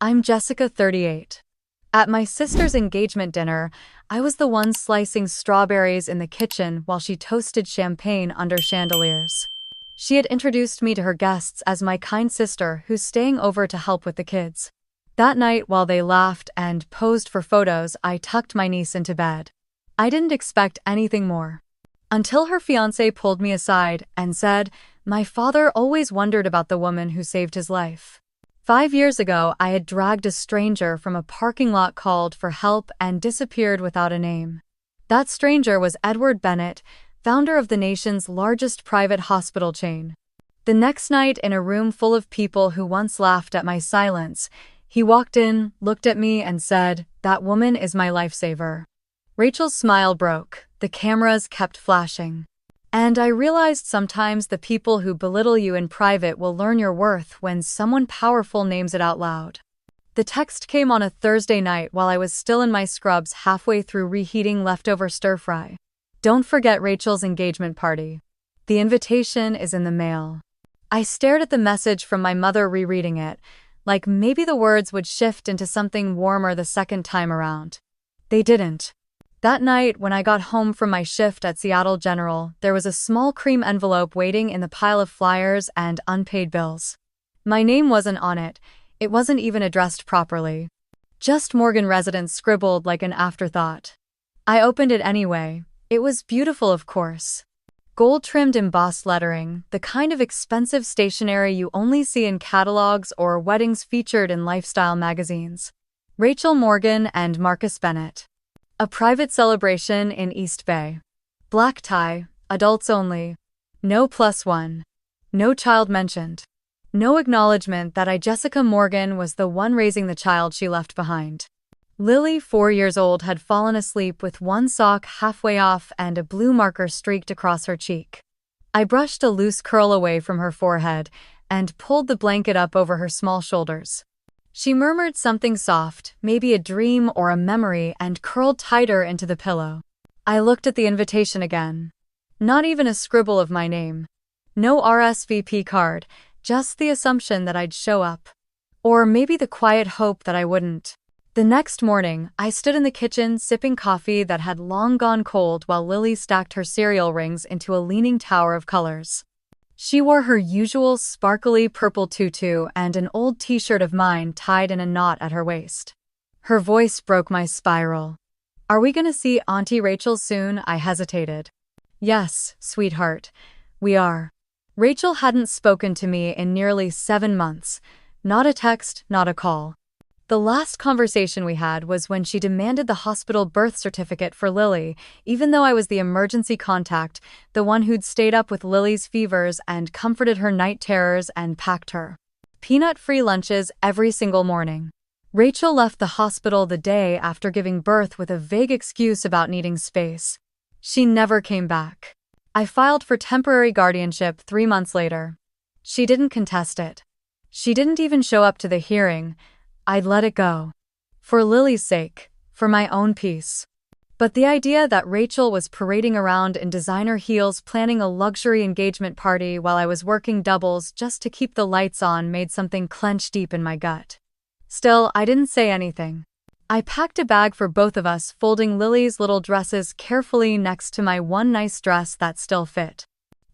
I'm Jessica, 38. At my sister's engagement dinner, I was the one slicing strawberries in the kitchen while she toasted champagne under chandeliers. She had introduced me to her guests as my kind sister who's staying over to help with the kids. That night, while they laughed and posed for photos, I tucked my niece into bed. I didn't expect anything more. Until her fiancé pulled me aside and said, "My father always wondered about the woman who saved his life." 5 years ago, I had dragged a stranger from a parking lot, called for help, and disappeared without a name. That stranger was Edward Bennett, founder of the nation's largest private hospital chain. The next night, in a room full of people who once laughed at my silence, he walked in, looked at me, and said, "That woman is my lifesaver." Rachel's smile broke. The cameras kept flashing. And I realized sometimes the people who belittle you in private will learn your worth when someone powerful names it out loud. The text came on a Thursday night while I was still in my scrubs, halfway through reheating leftover stir-fry. "Don't forget Rachel's engagement party. The invitation is in the mail." I stared at the message from my mother, rereading it, like maybe the words would shift into something warmer the second time around. They didn't. That night, when I got home from my shift at Seattle General, there was a small cream envelope waiting in the pile of flyers and unpaid bills. My name wasn't on it. It wasn't even addressed properly. Just Morgan Residence scribbled like an afterthought. I opened it anyway. It was beautiful, of course. Gold-trimmed embossed lettering, the kind of expensive stationery you only see in catalogs or weddings featured in lifestyle magazines. Rachel Morgan and Marcus Bennett. A private celebration in East Bay. Black tie, adults only. No +1. No child mentioned. No acknowledgement that I, Jessica Morgan, was the one raising the child she left behind. Lily, 4 years old, had fallen asleep with one sock halfway off and a blue marker streaked across her cheek. I brushed a loose curl away from her forehead and pulled the blanket up over her small shoulders. She murmured something soft, maybe a dream or a memory, and curled tighter into the pillow. I looked at the invitation again. Not even a scribble of my name. No RSVP card, just the assumption that I'd show up. Or maybe the quiet hope that I wouldn't. The next morning, I stood in the kitchen sipping coffee that had long gone cold while Lily stacked her cereal rings into a leaning tower of colors. She wore her usual sparkly purple tutu and an old t-shirt of mine tied in a knot at her waist. Her voice broke my spiral. "Are we gonna see Auntie Rachel soon?" I hesitated. "Yes, sweetheart, we are." Rachel hadn't spoken to me in nearly 7 months. Not a text, not a call. The last conversation we had was when she demanded the hospital birth certificate for Lily, even though I was the emergency contact, the one who'd stayed up with Lily's fevers and comforted her night terrors and packed her peanut-free lunches every single morning. Rachel left the hospital the day after giving birth with a vague excuse about needing space. She never came back. I filed for temporary guardianship 3 months later. She didn't contest it. She didn't even show up to the hearing. I'd let it go. For Lily's sake, for my own peace. But the idea that Rachel was parading around in designer heels planning a luxury engagement party while I was working doubles just to keep the lights on made something clench deep in my gut. Still, I didn't say anything. I packed a bag for both of us, folding Lily's little dresses carefully next to my one nice dress that still fit.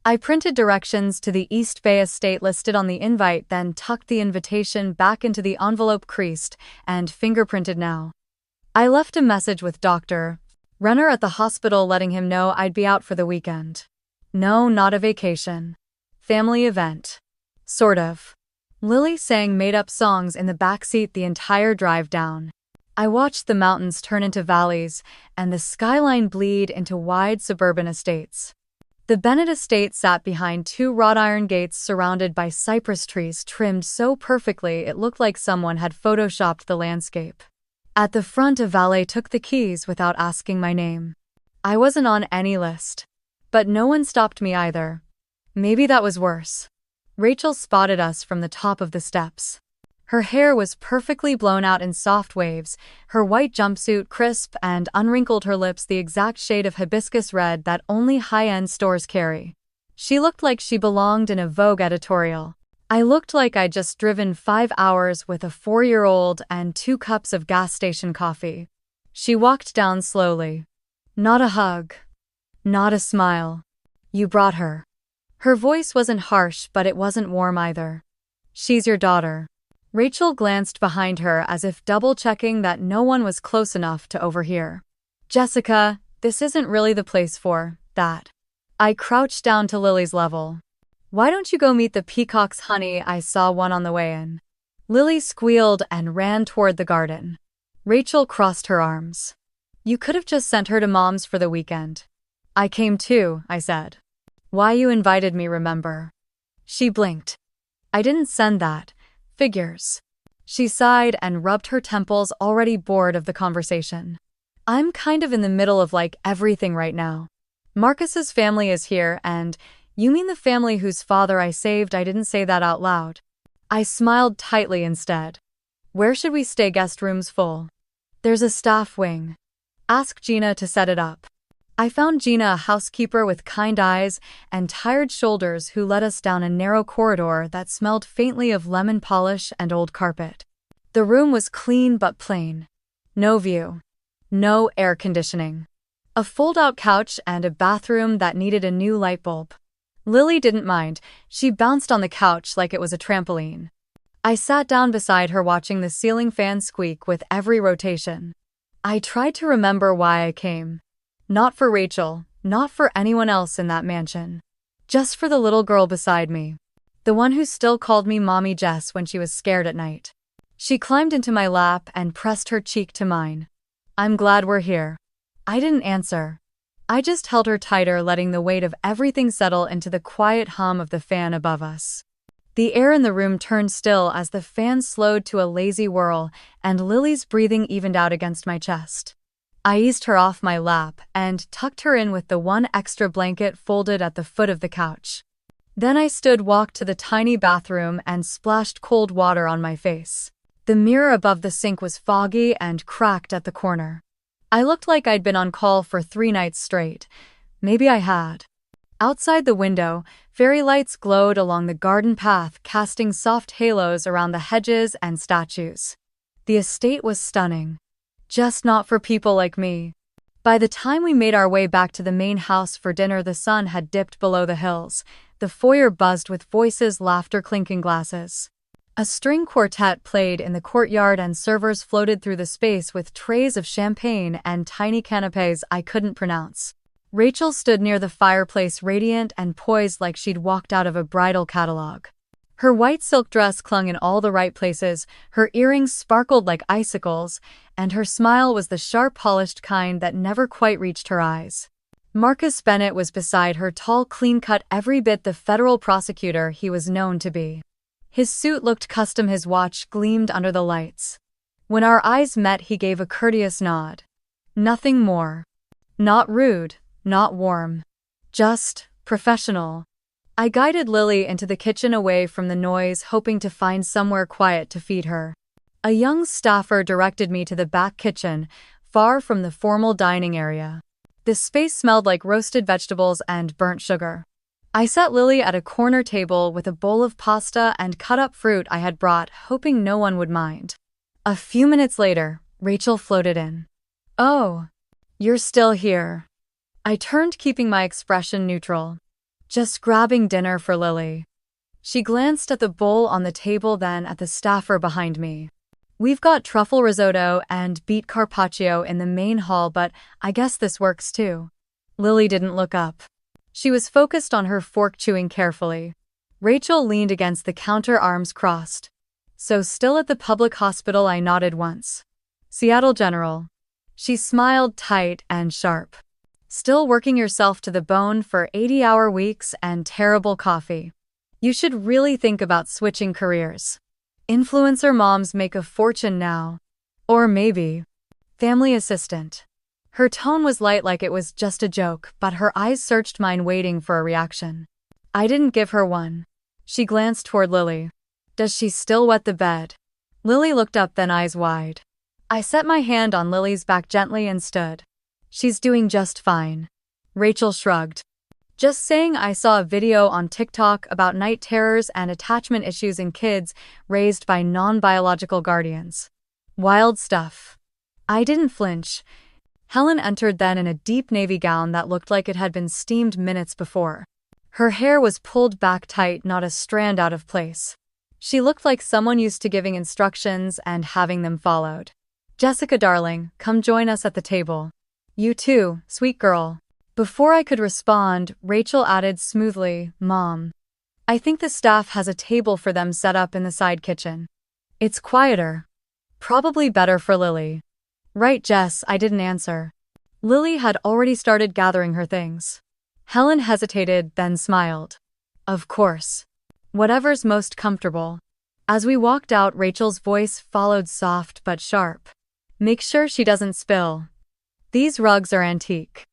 I printed directions to the East Bay estate listed on the invite, then tucked the invitation back into the envelope, creased and fingerprinted now. I left a message with Dr. Renner at the hospital letting him know I'd be out for the weekend. No, not a vacation. Family event. Sort of. Lily sang made-up songs in the backseat the entire drive down. I watched the mountains turn into valleys and the skyline bleed into wide suburban estates. The Bennett estate sat behind 2 wrought iron gates surrounded by cypress trees trimmed so perfectly it looked like someone had photoshopped the landscape. At the front, a valet took the keys without asking my name. I wasn't on any list. But no one stopped me either. Maybe that was worse. Rachel spotted us from the top of the steps. Her hair was perfectly blown out in soft waves, her white jumpsuit crisp and unwrinkled, her lips the exact shade of hibiscus red that only high-end stores carry. She looked like she belonged in a Vogue editorial. I looked like I'd just driven 5 hours with a 4-year-old and 2 cups of gas station coffee. She walked down slowly. Not a hug. Not a smile. You brought her. Her voice wasn't harsh, but it wasn't warm either. She's your daughter. Rachel glanced behind her as if double-checking that no one was close enough to overhear. Jessica, this isn't really the place for that. I crouched down to Lily's level. Why don't you go meet the peacocks, honey? I saw one on the way in. Lily squealed and ran toward the garden. Rachel crossed her arms. You could have just sent her to Mom's for the weekend. I came too, I said. Why you invited me, remember? She blinked. I didn't send that. Figures. She sighed and rubbed her temples, already bored of the conversation. I'm kind of in the middle of everything right now. Marcus's family is here and, you mean the family whose father I saved? I didn't say that out loud. I smiled tightly instead. Where should we stay? Guest room's full. There's a staff wing. Ask Gina to set it up. I found Gina a housekeeper with kind eyes and tired shoulders who led us down a narrow corridor that smelled faintly of lemon polish and old carpet. The room was clean but plain. No view. No air conditioning. A fold-out couch and a bathroom that needed a new light bulb. Lily didn't mind. She bounced on the couch like it was a trampoline. I sat down beside her watching the ceiling fan squeak with every rotation. I tried to remember why I came. Not for Rachel, not for anyone else in that mansion. Just for the little girl beside me. The one who still called me Mommy Jess when she was scared at night. She climbed into my lap and pressed her cheek to mine. I'm glad we're here. I didn't answer. I just held her tighter, letting the weight of everything settle into the quiet hum of the fan above us. The air in the room turned still as the fan slowed to a lazy whirl, and Lily's breathing evened out against my chest. I eased her off my lap and tucked her in with the one extra blanket folded at the foot of the couch. Then I walked to the tiny bathroom and splashed cold water on my face. The mirror above the sink was foggy and cracked at the corner. I looked like I'd been on call for 3 nights straight. Maybe I had. Outside the window, fairy lights glowed along the garden path, casting soft halos around the hedges and statues. The estate was stunning. Just not for people like me. By the time we made our way back to the main house for dinner, the sun had dipped below the hills. The foyer buzzed with voices, laughter, clinking glasses. A string quartet played in the courtyard and servers floated through the space with trays of champagne and tiny canapes I couldn't pronounce. Rachel stood near the fireplace, radiant and poised like she'd walked out of a bridal catalog. Her white silk dress clung in all the right places, her earrings sparkled like icicles, and her smile was the sharp, polished kind that never quite reached her eyes. Marcus Bennett was beside her, tall, clean-cut, every bit the federal prosecutor he was known to be. His suit looked custom, his watch gleamed under the lights. When our eyes met, he gave a courteous nod. Nothing more. Not rude, not warm. Just professional. I guided Lily into the kitchen away from the noise, hoping to find somewhere quiet to feed her. A young staffer directed me to the back kitchen, far from the formal dining area. The space smelled like roasted vegetables and burnt sugar. I sat Lily at a corner table with a bowl of pasta and cut-up fruit I had brought, hoping no one would mind. A few minutes later, Rachel floated in. Oh, you're still here. I turned, keeping my expression neutral. Just grabbing dinner for Lily. She glanced at the bowl on the table, then at the staffer behind me. We've got truffle risotto and beet carpaccio in the main hall, but I guess this works too. Lily didn't look up. She was focused on her fork, chewing carefully. Rachel leaned against the counter, arms crossed. So still at the public hospital? I nodded once. Seattle General. She smiled, tight and sharp. Still working yourself to the bone for 80-hour weeks and terrible coffee. You should really think about switching careers. Influencer moms make a fortune now. Or maybe family assistant. Her tone was light, like it was just a joke, but her eyes searched mine, waiting for a reaction. I didn't give her one. She glanced toward Lily. Does she still wet the bed? Lily looked up, then eyes wide. I set my hand on Lily's back gently and stood. She's doing just fine. Rachel shrugged. Just saying, I saw a video on TikTok about night terrors and attachment issues in kids raised by non-biological guardians. Wild stuff. I didn't flinch. Helen entered then in a deep navy gown that looked like it had been steamed minutes before. Her hair was pulled back tight, not a strand out of place. She looked like someone used to giving instructions and having them followed. "Jessica, darling, come join us at the table." "You too, sweet girl." Before I could respond, Rachel added smoothly, "Mom, I think the staff has a table for them set up in the side kitchen. It's quieter. Probably better for Lily." "Right, Jess," I didn't answer. Lily had already started gathering her things. Helen hesitated, then smiled. "Of course. Whatever's most comfortable." As we walked out, Rachel's voice followed, soft but sharp. "Make sure she doesn't spill. These rugs are antique."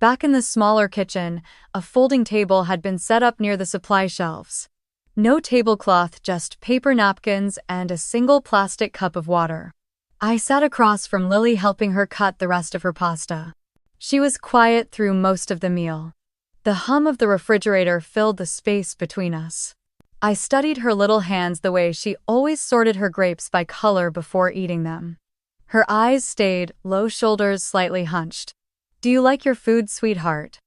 Back in the smaller kitchen, a folding table had been set up near the supply shelves. No tablecloth, just paper napkins and a single plastic cup of water. I sat across from Lily, helping her cut the rest of her pasta. She was quiet through most of the meal. The hum of the refrigerator filled the space between us. I studied her little hands, the way she always sorted her grapes by color before eating them. Her eyes stayed, low, shoulders slightly hunched. "Do you like your food, sweetheart?"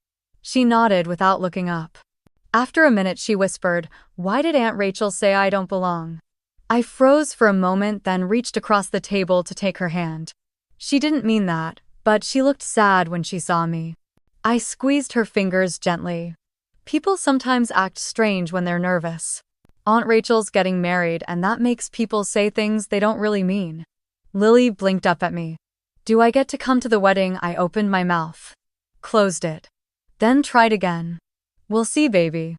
She nodded without looking up. After a minute she whispered, "Why did Aunt Rachel say I don't belong?" I froze for a moment, then reached across the table to take her hand. She didn't mean that, but she looked sad when she saw me. I squeezed her fingers gently. People sometimes act strange when they're nervous. Aunt Rachel's getting married, and that makes people say things they don't really mean. Lily blinked up at me. "Do I get to come to the wedding?" I opened my mouth. Closed it. Then tried again. "We'll see, baby.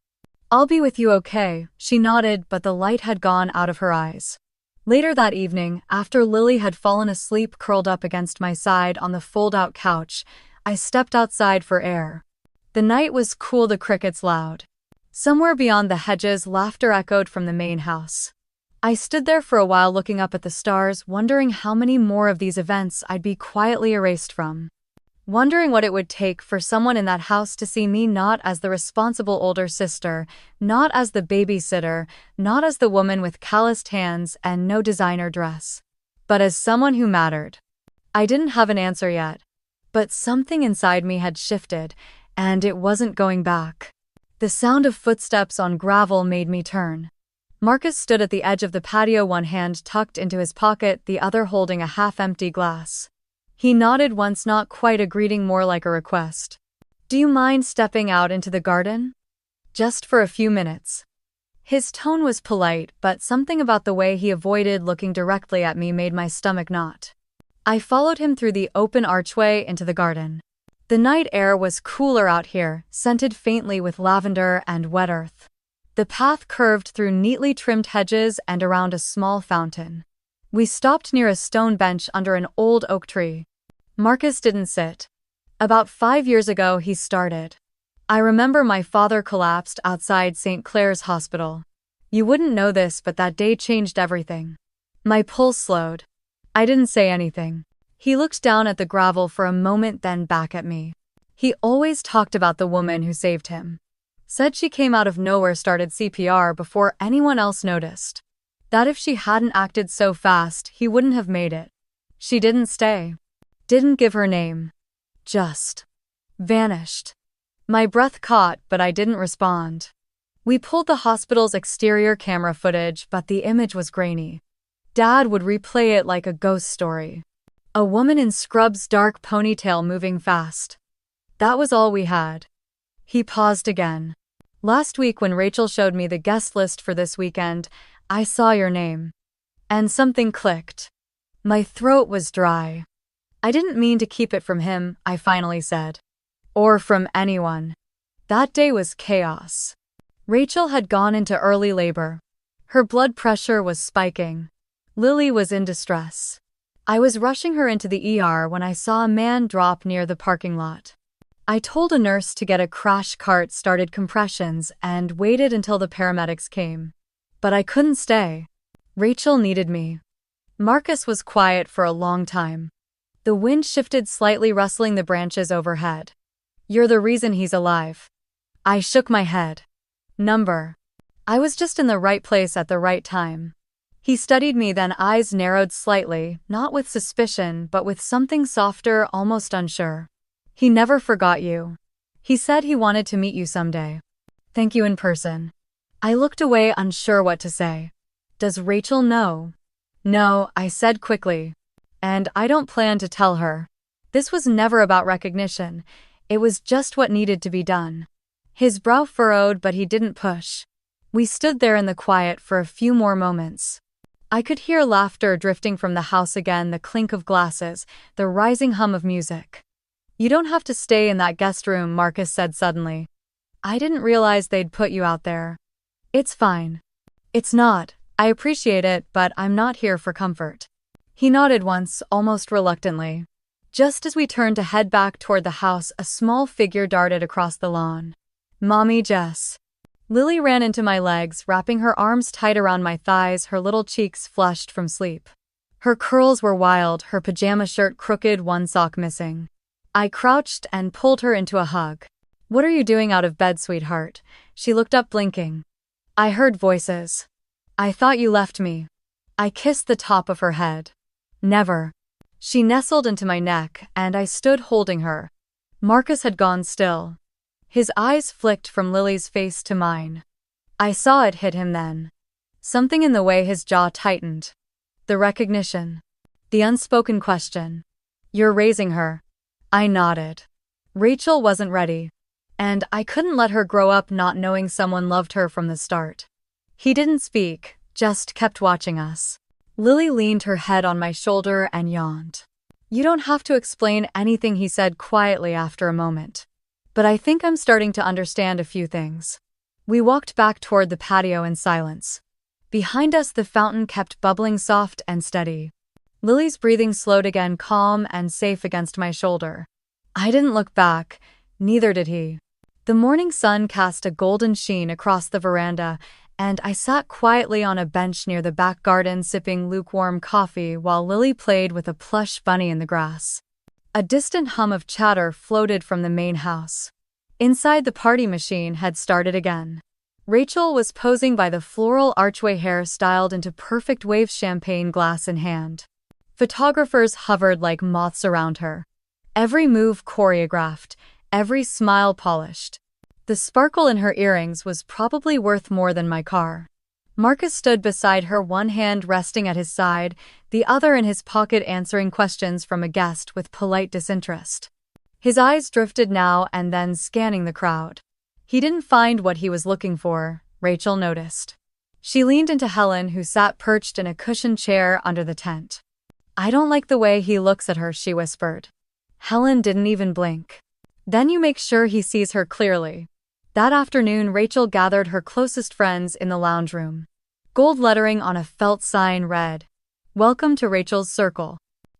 I'll be with you, okay?" She nodded, but the light had gone out of her eyes. Later that evening, after Lily had fallen asleep curled up against my side on the fold-out couch, I stepped outside for air. The night was cool, the crickets loud. Somewhere beyond the hedges, laughter echoed from the main house. I stood there for a while, looking up at the stars, wondering how many more of these events I'd be quietly erased from. Wondering what it would take for someone in that house to see me not as the responsible older sister, not as the babysitter, not as the woman with calloused hands and no designer dress, but as someone who mattered. I didn't have an answer yet, but something inside me had shifted, and it wasn't going back. The sound of footsteps on gravel made me turn. Marcus stood at the edge of the patio, one hand tucked into his pocket, the other holding a half-empty glass. He nodded once, not quite a greeting, more like a request. "Do you mind stepping out into the garden? Just for a few minutes." His tone was polite, but something about the way he avoided looking directly at me made my stomach knot. I followed him through the open archway into the garden. The night air was cooler out here, scented faintly with lavender and wet earth. The path curved through neatly trimmed hedges and around a small fountain. We stopped near a stone bench under an old oak tree. Marcus didn't sit. About 5 years ago he started. I remember my father collapsed outside St. Clair's Hospital. You wouldn't know this, but that day changed everything. My pulse slowed. I didn't say anything. He looked down at the gravel for a moment, then back at me. He always talked about the woman who saved him. Said she came out of nowhere, started CPR before anyone else noticed. That if she hadn't acted so fast, he wouldn't have made it. She didn't stay. Didn't give her name. Just vanished. My breath caught, but I didn't respond. We pulled the hospital's exterior camera footage, but the image was grainy. Dad would replay it like a ghost story. A woman in scrubs, dark ponytail, moving fast. That was all we had. He paused again. "Last week when Rachel showed me the guest list for this weekend, I saw your name. And something clicked. My throat was dry. I didn't mean to keep it from him," I finally said. "Or from anyone. That day was chaos." Rachel had gone into early labor. Her blood pressure was spiking. Lily was in distress. I was rushing her into the ER when I saw a man drop near the parking lot. I told a nurse to get a crash cart, started compressions, and waited until the paramedics came. But I couldn't stay. Rachel needed me. Marcus was quiet for a long time. The wind shifted slightly, rustling the branches overhead. "You're the reason he's alive." I shook my head. Number. I was just in the right place at the right time. He studied me, then eyes narrowed slightly, not with suspicion but with something softer, almost unsure. He never forgot you. He said he wanted to meet you someday. Thank you in person. I looked away, unsure what to say. Does Rachel know? No, I said quickly. And I don't plan to tell her. This was never about recognition. It was just what needed to be done. His brow furrowed, but he didn't push. We stood there in the quiet for a few more moments. I could hear laughter drifting from the house again, the clink of glasses, the rising hum of music. You don't have to stay in that guest room, Marcus said suddenly. I didn't realize they'd put you out there. It's fine. It's not. I appreciate it, but I'm not here for comfort. He nodded once, almost reluctantly. Just as we turned to head back toward the house, a small figure darted across the lawn. Mommy Jess. Lily ran into my legs, wrapping her arms tight around my thighs, her little cheeks flushed from sleep. Her curls were wild, her pajama shirt crooked, one sock missing. I crouched and pulled her into a hug. What are you doing out of bed, sweetheart? She looked up, blinking. I heard voices. I thought you left me. I kissed the top of her head. Never. She nestled into my neck, and I stood holding her. Marcus had gone still. His eyes flicked from Lily's face to mine. I saw it hit him then. Something in the way his jaw tightened. The recognition. The unspoken question. You're raising her. I nodded. Rachel wasn't ready. And I couldn't let her grow up not knowing someone loved her from the start. He didn't speak, just kept watching us. Lily leaned her head on my shoulder and yawned. You don't have to explain anything, he said quietly after a moment. But I think I'm starting to understand a few things. We walked back toward the patio in silence. Behind us, the fountain kept bubbling, soft and steady. Lily's breathing slowed again, calm and safe against my shoulder. I didn't look back, neither did he. The morning sun cast a golden sheen across the veranda, and I sat quietly on a bench near the back garden sipping lukewarm coffee while Lily played with a plush bunny in the grass. A distant hum of chatter floated from the main house. Inside, the party machine had started again. Rachel was posing by the floral archway, hair styled into perfect waves, champagne glass in hand. Photographers hovered like moths around her. Every move choreographed, every smile polished. The sparkle in her earrings was probably worth more than my car. Marcus stood beside her, one hand resting at his side, the other in his pocket, answering questions from a guest with polite disinterest. His eyes drifted now and then, scanning the crowd. He didn't find what he was looking for, Rachel noticed. She leaned into Helen, who sat perched in a cushioned chair under the tent. I don't like the way he looks at her, she whispered. Helen didn't even blink. Then you make sure he sees her clearly. That afternoon, Rachel gathered her closest friends in the lounge room. Gold lettering on a felt sign read, "Welcome to Rachel's Circle."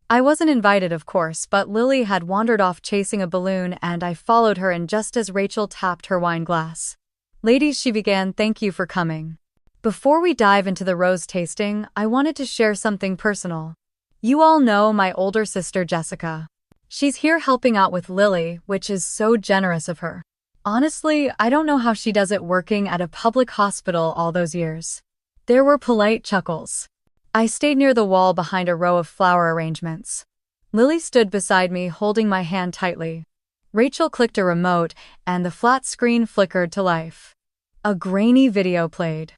I wasn't invited, of course, but Lily had wandered off chasing a balloon, and I followed her in just as Rachel tapped her wine glass. Ladies, she began, thank you for coming. Before we dive into the rose tasting, I wanted to share something personal. You all know my older sister, Jessica. She's here helping out with Lily, which is so generous of her. Honestly, I don't know how she does it working at a public hospital all those years. There were polite chuckles. I stayed near the wall behind a row of flower arrangements. Lily stood beside me, holding my hand tightly. Rachel clicked a remote, and the flat screen flickered to life. A grainy video played.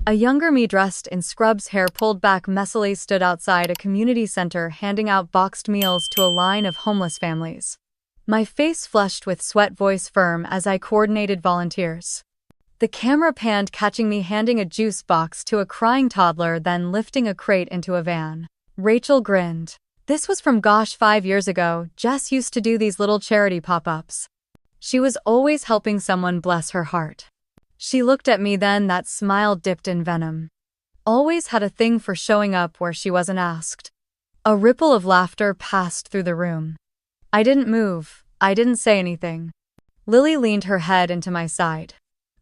A younger me, dressed in scrubs, hair pulled back messily, stood outside a community center handing out boxed meals to a line of homeless families. My face flushed with sweat, voice firm as I coordinated volunteers. The camera panned, catching me handing a juice box to a crying toddler, then lifting a crate into a van. Rachel grinned. This was from 5 years ago. Jess used to do these little charity pop-ups. She was always helping someone, bless her heart. She looked at me then, that smile dipped in venom. Always had a thing for showing up where she wasn't asked. A ripple of laughter passed through the room. I didn't move. I didn't say anything. Lily leaned her head into my side.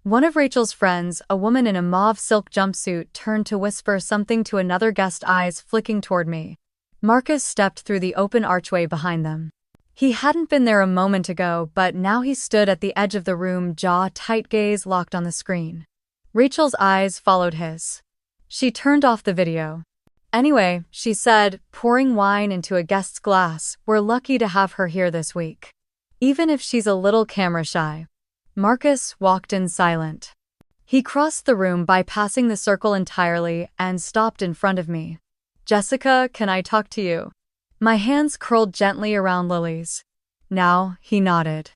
One of Rachel's friends, a woman in a mauve silk jumpsuit, turned to whisper something to another guest, eyes flicking toward me. Marcus stepped through the open archway behind them. He hadn't been there a moment ago, but now he stood at the edge of the room, jaw tight, gaze locked on the screen. Rachel's eyes followed his. She turned off the video. "Anyway," she said, pouring wine into a guest's glass, "we're lucky to have her here this week. Even if she's a little camera shy." Marcus walked in silent. He crossed the room, bypassing the circle entirely, and stopped in front of me. "Jessica, can I talk to you?" My hands curled gently around Lily's. "Now," he nodded.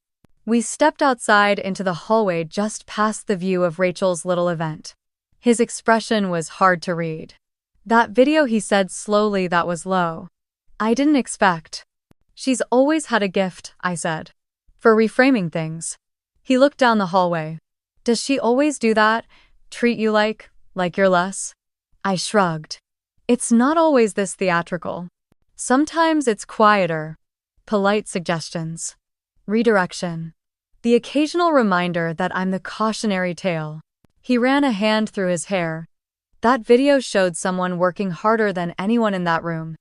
We stepped outside into the hallway just past the view of Rachel's little event. His expression was hard to read. "That video," he said slowly, "that was low. I didn't expect." "She's always had a gift," I said, "for reframing things." He looked down the hallway. "Does she always do that? Treat you like you're less?" I shrugged. "It's not always this theatrical. Sometimes it's quieter. Polite suggestions. Redirection. The occasional reminder that I'm the cautionary tale." He ran a hand through his hair. "That video showed someone working harder than anyone in that room."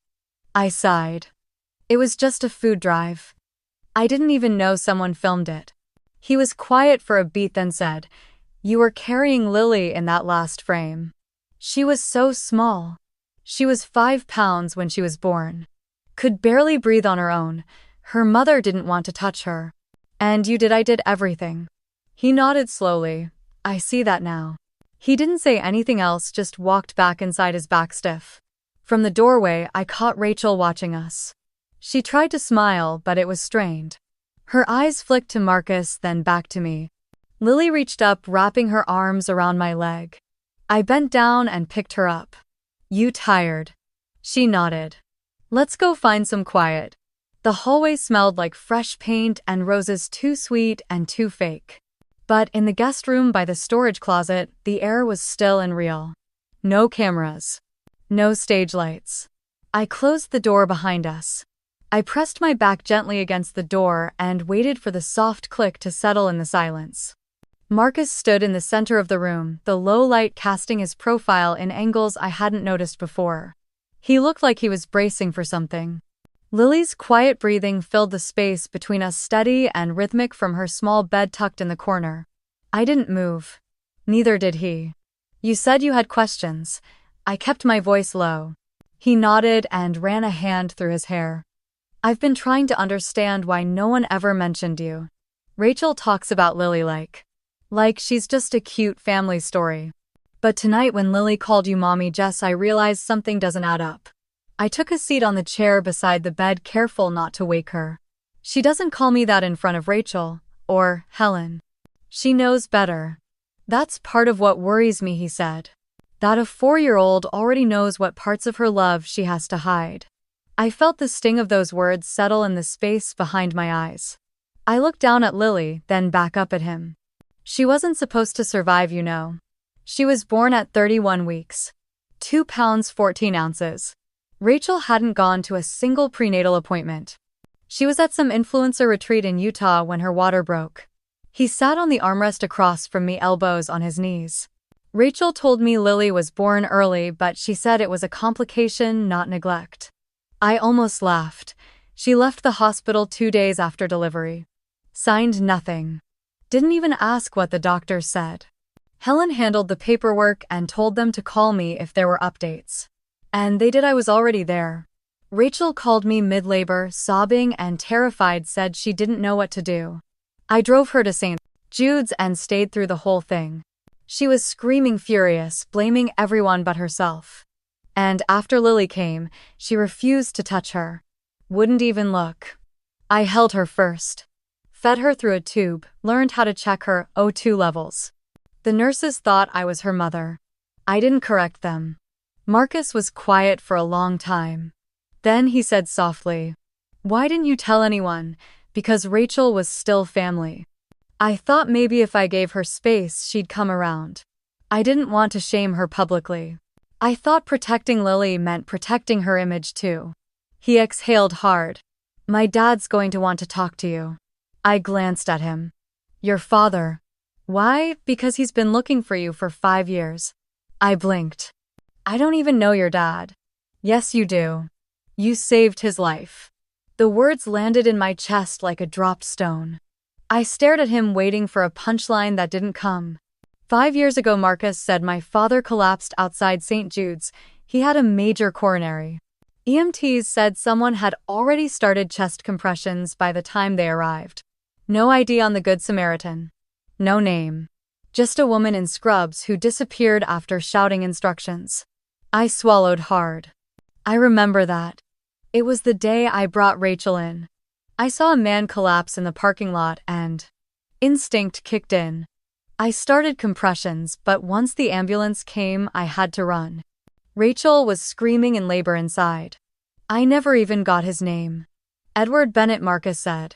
I sighed. "It was just a food drive. I didn't even know someone filmed it." He was quiet for a beat, then said, "You were carrying Lily in that last frame. She was so small. She was 5 pounds when she was born. Could barely breathe on her own. Her mother didn't want to touch her. And you did." I did everything. He nodded slowly. "I see that now." He didn't say anything else, just walked back inside, his back stiff. From the doorway, I caught Rachel watching us. She tried to smile, but it was strained. Her eyes flicked to Marcus, then back to me. Lily reached up, wrapping her arms around my leg. I bent down and picked her up. "You tired?" She nodded. "Let's go find some quiet." The hallway smelled like fresh paint and roses, too sweet and too fake. But in the guest room by the storage closet, the air was still and real. No cameras. No stage lights. I closed the door behind us. I pressed my back gently against the door and waited for the soft click to settle in the silence. Marcus stood in the center of the room, the low light casting his profile in angles I hadn't noticed before. He looked like he was bracing for something. Lily's quiet breathing filled the space between us, steady and rhythmic from her small bed tucked in the corner. I didn't move. Neither did he. "You said you had questions." I kept my voice low. He nodded and ran a hand through his hair. "I've been trying to understand why no one ever mentioned you. Rachel talks about Lily like she's just a cute family story. But tonight when Lily called you Mommy Jess, I realized something doesn't add up." I took a seat on the chair beside the bed, careful not to wake her. "She doesn't call me that in front of Rachel, or Helen. She knows better. That's part of what worries me," he said. "That a 4-year-old already knows what parts of her love she has to hide." I felt the sting of those words settle in the space behind my eyes. I looked down at Lily, then back up at him. "She wasn't supposed to survive, you know. She was born at 31 weeks. 2 pounds 14 ounces. Rachel hadn't gone to a single prenatal appointment. She was at some influencer retreat in Utah when her water broke." He sat on the armrest across from me, elbows on his knees. "Rachel told me Lily was born early, but she said it was a complication, not neglect." I almost laughed. "She left the hospital 2 days after delivery. Signed nothing. Didn't even ask what the doctor said. Helen handled the paperwork and told them to call me if there were updates. And they did. I was already there. Rachel called me mid-labor, sobbing and terrified, said she didn't know what to do. I drove her to St. Jude's and stayed through the whole thing. She was screaming, furious, blaming everyone but herself. And after Lily came, she refused to touch her. Wouldn't even look. I held her first. Fed her through a tube, learned how to check her O2 levels. The nurses thought I was her mother. I didn't correct them." Marcus was quiet for a long time. Then he said softly, "Why didn't you tell anyone?" "Because Rachel was still family. I thought maybe if I gave her space, she'd come around. I didn't want to shame her publicly. I thought protecting Lily meant protecting her image too." He exhaled hard. "My dad's going to want to talk to you." I glanced at him. "Your father?" "Why?" "Because he's been looking for you for 5 years." I blinked. "I don't even know your dad." "Yes, you do. You saved his life." The words landed in my chest like a dropped stone. I stared at him, waiting for a punchline that didn't come. 5 years ago, Marcus said my father collapsed outside St. Jude's. He had a major coronary. EMTs said someone had already started chest compressions by the time they arrived. No ID on the Good Samaritan. No name. Just a woman in scrubs who disappeared after shouting instructions. I swallowed hard. I remember that. It was the day I brought Rachel in. I saw a man collapse in the parking lot and instinct kicked in. I started compressions, but once the ambulance came, I had to run. Rachel was screaming in labor inside. I never even got his name. Edward Bennett, Marcus said.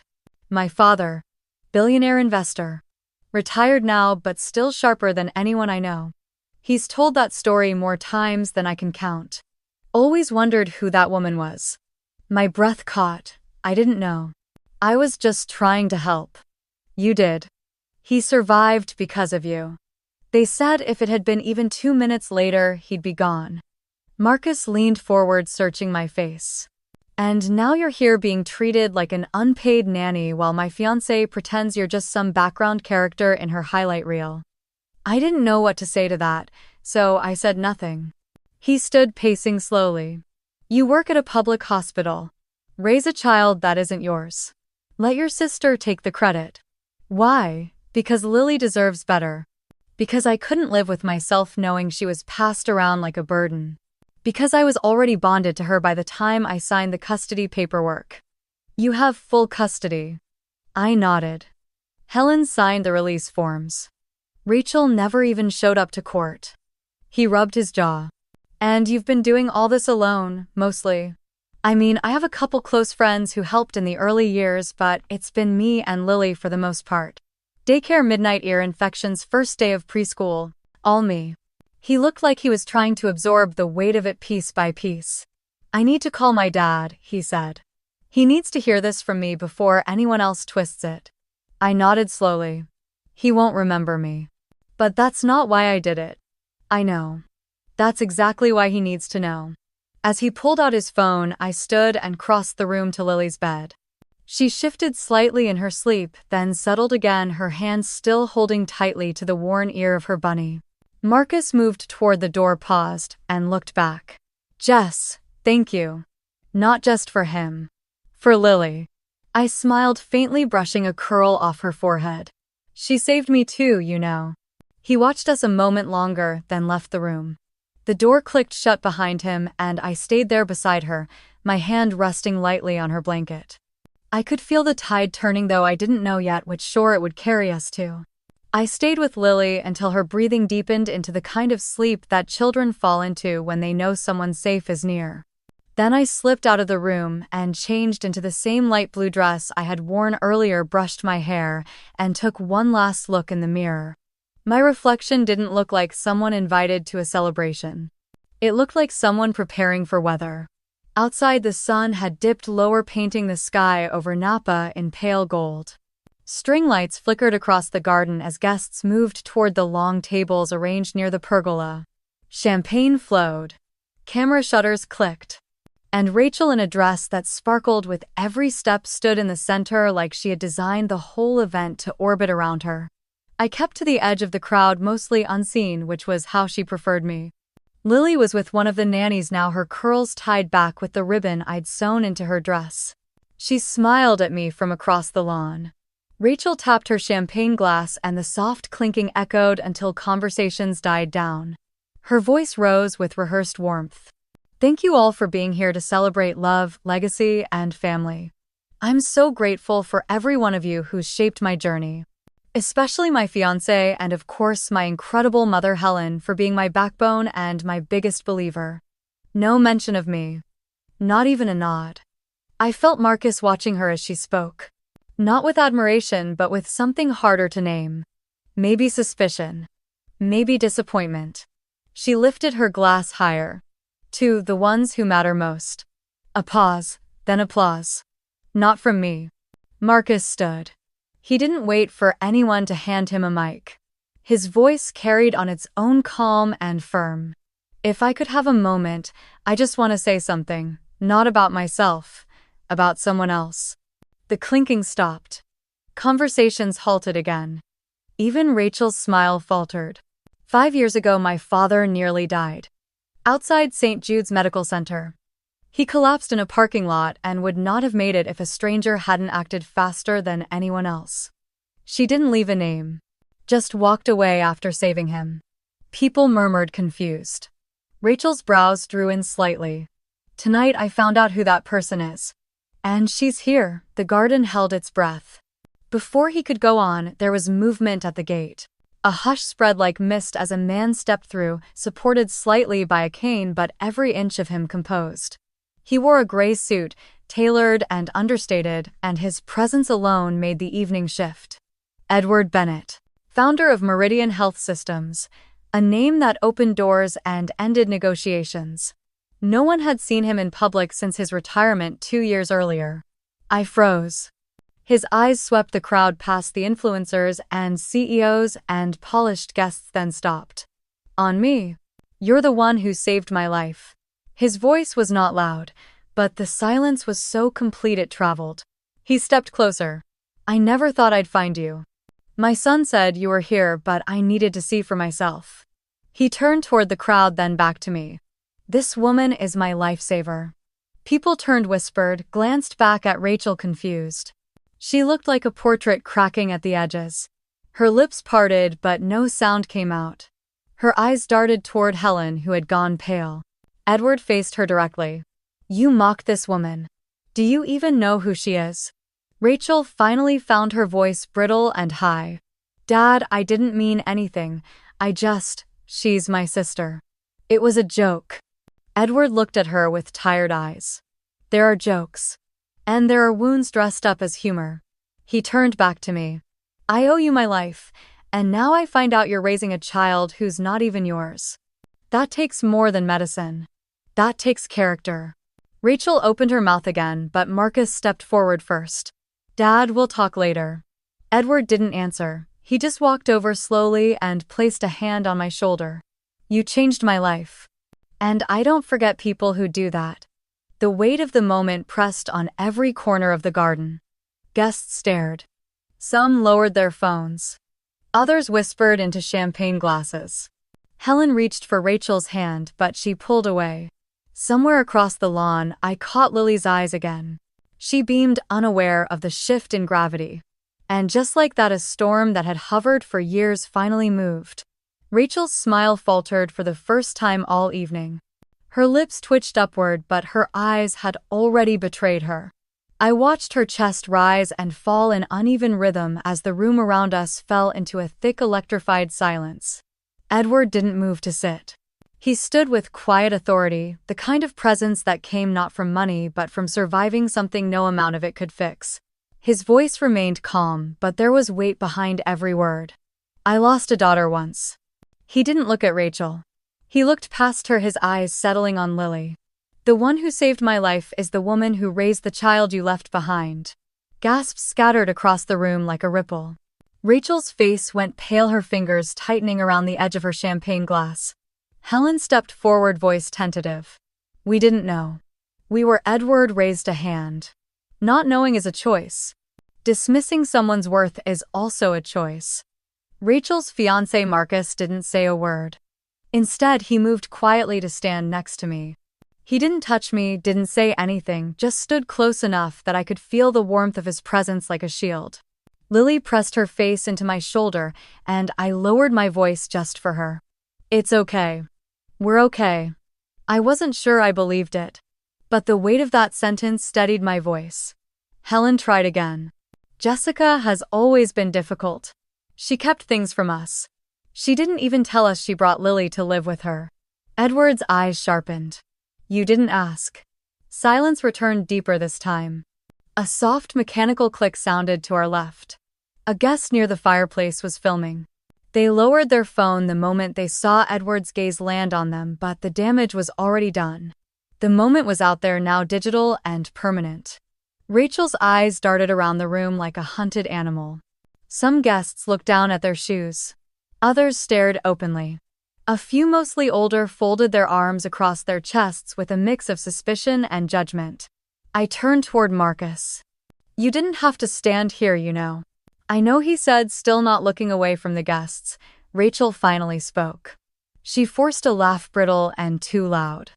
My father. Billionaire investor. Retired now, but still sharper than anyone I know. He's told that story more times than I can count. Always wondered who that woman was. My breath caught. I didn't know. I was just trying to help. You did. He survived because of you. They said if it had been even 2 minutes later, he'd be gone. Marcus leaned forward, searching my face. And now you're here being treated like an unpaid nanny while my fiancé pretends you're just some background character in her highlight reel. I didn't know what to say to that, so I said nothing. He stood pacing slowly. You work at a public hospital. Raise a child that isn't yours. Let your sister take the credit. Why? Because Lily deserves better. Because I couldn't live with myself knowing she was passed around like a burden. Because I was already bonded to her by the time I signed the custody paperwork. You have full custody. I nodded. Helen signed the release forms. Rachel never even showed up to court. He rubbed his jaw. And you've been doing all this alone, mostly. I mean, I have a couple close friends who helped in the early years, but it's been me and Lily for the most part. Daycare, midnight ear infections, first day of preschool. All me. He looked like he was trying to absorb the weight of it piece by piece. I need to call my dad, he said. He needs to hear this from me before anyone else twists it. I nodded slowly. He won't remember me. But that's not why I did it. I know. That's exactly why he needs to know. As he pulled out his phone, I stood and crossed the room to Lily's bed. She shifted slightly in her sleep, then settled again, her hands still holding tightly to the worn ear of her bunny. Marcus moved toward the door, paused, and looked back. Jess, thank you. Not just for him. For Lily. I smiled faintly, brushing a curl off her forehead. She saved me too, you know. He watched us a moment longer, then left the room. The door clicked shut behind him, and I stayed there beside her, my hand resting lightly on her blanket. I could feel the tide turning, though I didn't know yet which shore it would carry us to. I stayed with Lily until her breathing deepened into the kind of sleep that children fall into when they know someone safe is near. Then I slipped out of the room and changed into the same light blue dress I had worn earlier, brushed my hair, and took one last look in the mirror. My reflection didn't look like someone invited to a celebration. It looked like someone preparing for weather. Outside, the sun had dipped lower, painting the sky over Napa in pale gold. String lights flickered across the garden as guests moved toward the long tables arranged near the pergola. Champagne flowed. Camera shutters clicked. And Rachel, in a dress that sparkled with every step, stood in the center like she had designed the whole event to orbit around her. I kept to the edge of the crowd, mostly unseen, which was how she preferred me. Lily was with one of the nannies now, her curls tied back with the ribbon I'd sewn into her dress. She smiled at me from across the lawn. Rachel tapped her champagne glass and the soft clinking echoed until conversations died down. Her voice rose with rehearsed warmth. Thank you all for being here to celebrate love, legacy, and family. I'm so grateful for every one of you who's shaped my journey. Especially my fiancé and of course my incredible mother Helen for being my backbone and my biggest believer. No mention of me. Not even a nod. I felt Marcus watching her as she spoke. Not with admiration, but with something harder to name. Maybe suspicion. Maybe disappointment. She lifted her glass higher. To the ones who matter most. A pause, then applause. Not from me. Marcus stood. He didn't wait for anyone to hand him a mic. His voice carried on its own calm and firm. If I could have a moment, I just want to say something, not about myself, about someone else. The clinking stopped. Conversations halted again. Even Rachel's smile faltered. 5 years ago, my father nearly died. Outside St. Jude's Medical Center. He collapsed in a parking lot and would not have made it if a stranger hadn't acted faster than anyone else. She didn't leave a name. Just walked away after saving him. People murmured, confused. Rachel's brows drew in slightly. Tonight I found out who that person is. And she's here. The garden held its breath. Before he could go on, there was movement at the gate. A hush spread like mist as a man stepped through, supported slightly by a cane but every inch of him composed. He wore a gray suit, tailored and understated, and his presence alone made the evening shift. Edward Bennett, founder of Meridian Health Systems, a name that opened doors and ended negotiations. No one had seen him in public since his retirement 2 years earlier. I froze. His eyes swept the crowd past the influencers and CEOs and polished guests, then stopped. On me. You're the one who saved my life. His voice was not loud, but the silence was so complete it traveled. He stepped closer. I never thought I'd find you. My son said you were here, but I needed to see for myself. He turned toward the crowd, then back to me. This woman is my lifesaver. People turned, whispered, glanced back at Rachel, confused. She looked like a portrait cracking at the edges. Her lips parted, but no sound came out. Her eyes darted toward Helen, who had gone pale. Edward faced her directly. You mock this woman. Do you even know who she is? Rachel finally found her voice brittle and high. Dad, I didn't mean anything. She's my sister. It was a joke. Edward looked at her with tired eyes. There are jokes. And there are wounds dressed up as humor. He turned back to me. I owe you my life, and now I find out you're raising a child who's not even yours. That takes more than medicine. That takes character. Rachel opened her mouth again, but Marcus stepped forward first. Dad, we'll talk later. Edward didn't answer. He just walked over slowly and placed a hand on my shoulder. You changed my life. And I don't forget people who do that. The weight of the moment pressed on every corner of the garden. Guests stared. Some lowered their phones. Others whispered into champagne glasses. Helen reached for Rachel's hand, but she pulled away. Somewhere across the lawn, I caught Lily's eyes again. She beamed, unaware of the shift in gravity. And just like that, a storm that had hovered for years finally moved. Rachel's smile faltered for the first time all evening. Her lips twitched upward, but her eyes had already betrayed her. I watched her chest rise and fall in uneven rhythm as the room around us fell into a thick, electrified silence. Edward didn't move to sit. He stood with quiet authority, the kind of presence that came not from money but from surviving something no amount of it could fix. His voice remained calm, but there was weight behind every word. I lost a daughter once. He didn't look at Rachel. He looked past her, his eyes settling on Lily. The one who saved my life is the woman who raised the child you left behind. Gasps scattered across the room like a ripple. Rachel's face went pale, her fingers tightening around the edge of her champagne glass. Helen stepped forward, voice tentative. We didn't know. We were. Edward raised a hand. Not knowing is a choice. Dismissing someone's worth is also a choice. Rachel's fiancé Marcus didn't say a word. Instead, he moved quietly to stand next to me. He didn't touch me, didn't say anything, just stood close enough that I could feel the warmth of his presence like a shield. Lily pressed her face into my shoulder, and I lowered my voice just for her. It's okay. We're okay. I wasn't sure I believed it. But the weight of that sentence steadied my voice. Helen tried again. Jessica has always been difficult. She kept things from us. She didn't even tell us she brought Lily to live with her. Edward's eyes sharpened. You didn't ask. Silence returned deeper this time. A soft mechanical click sounded to our left. A guest near the fireplace was filming. They lowered their phone the moment they saw Edward's gaze land on them, but the damage was already done. The moment was out there now, digital and permanent. Rachel's eyes darted around the room like a hunted animal. Some guests looked down at their shoes. Others stared openly. A few, mostly older, folded their arms across their chests with a mix of suspicion and judgment. I turned toward Marcus. You didn't have to stand here, you know. I know, he said, still not looking away from the guests. Rachel finally spoke. She forced a laugh, brittle and too loud.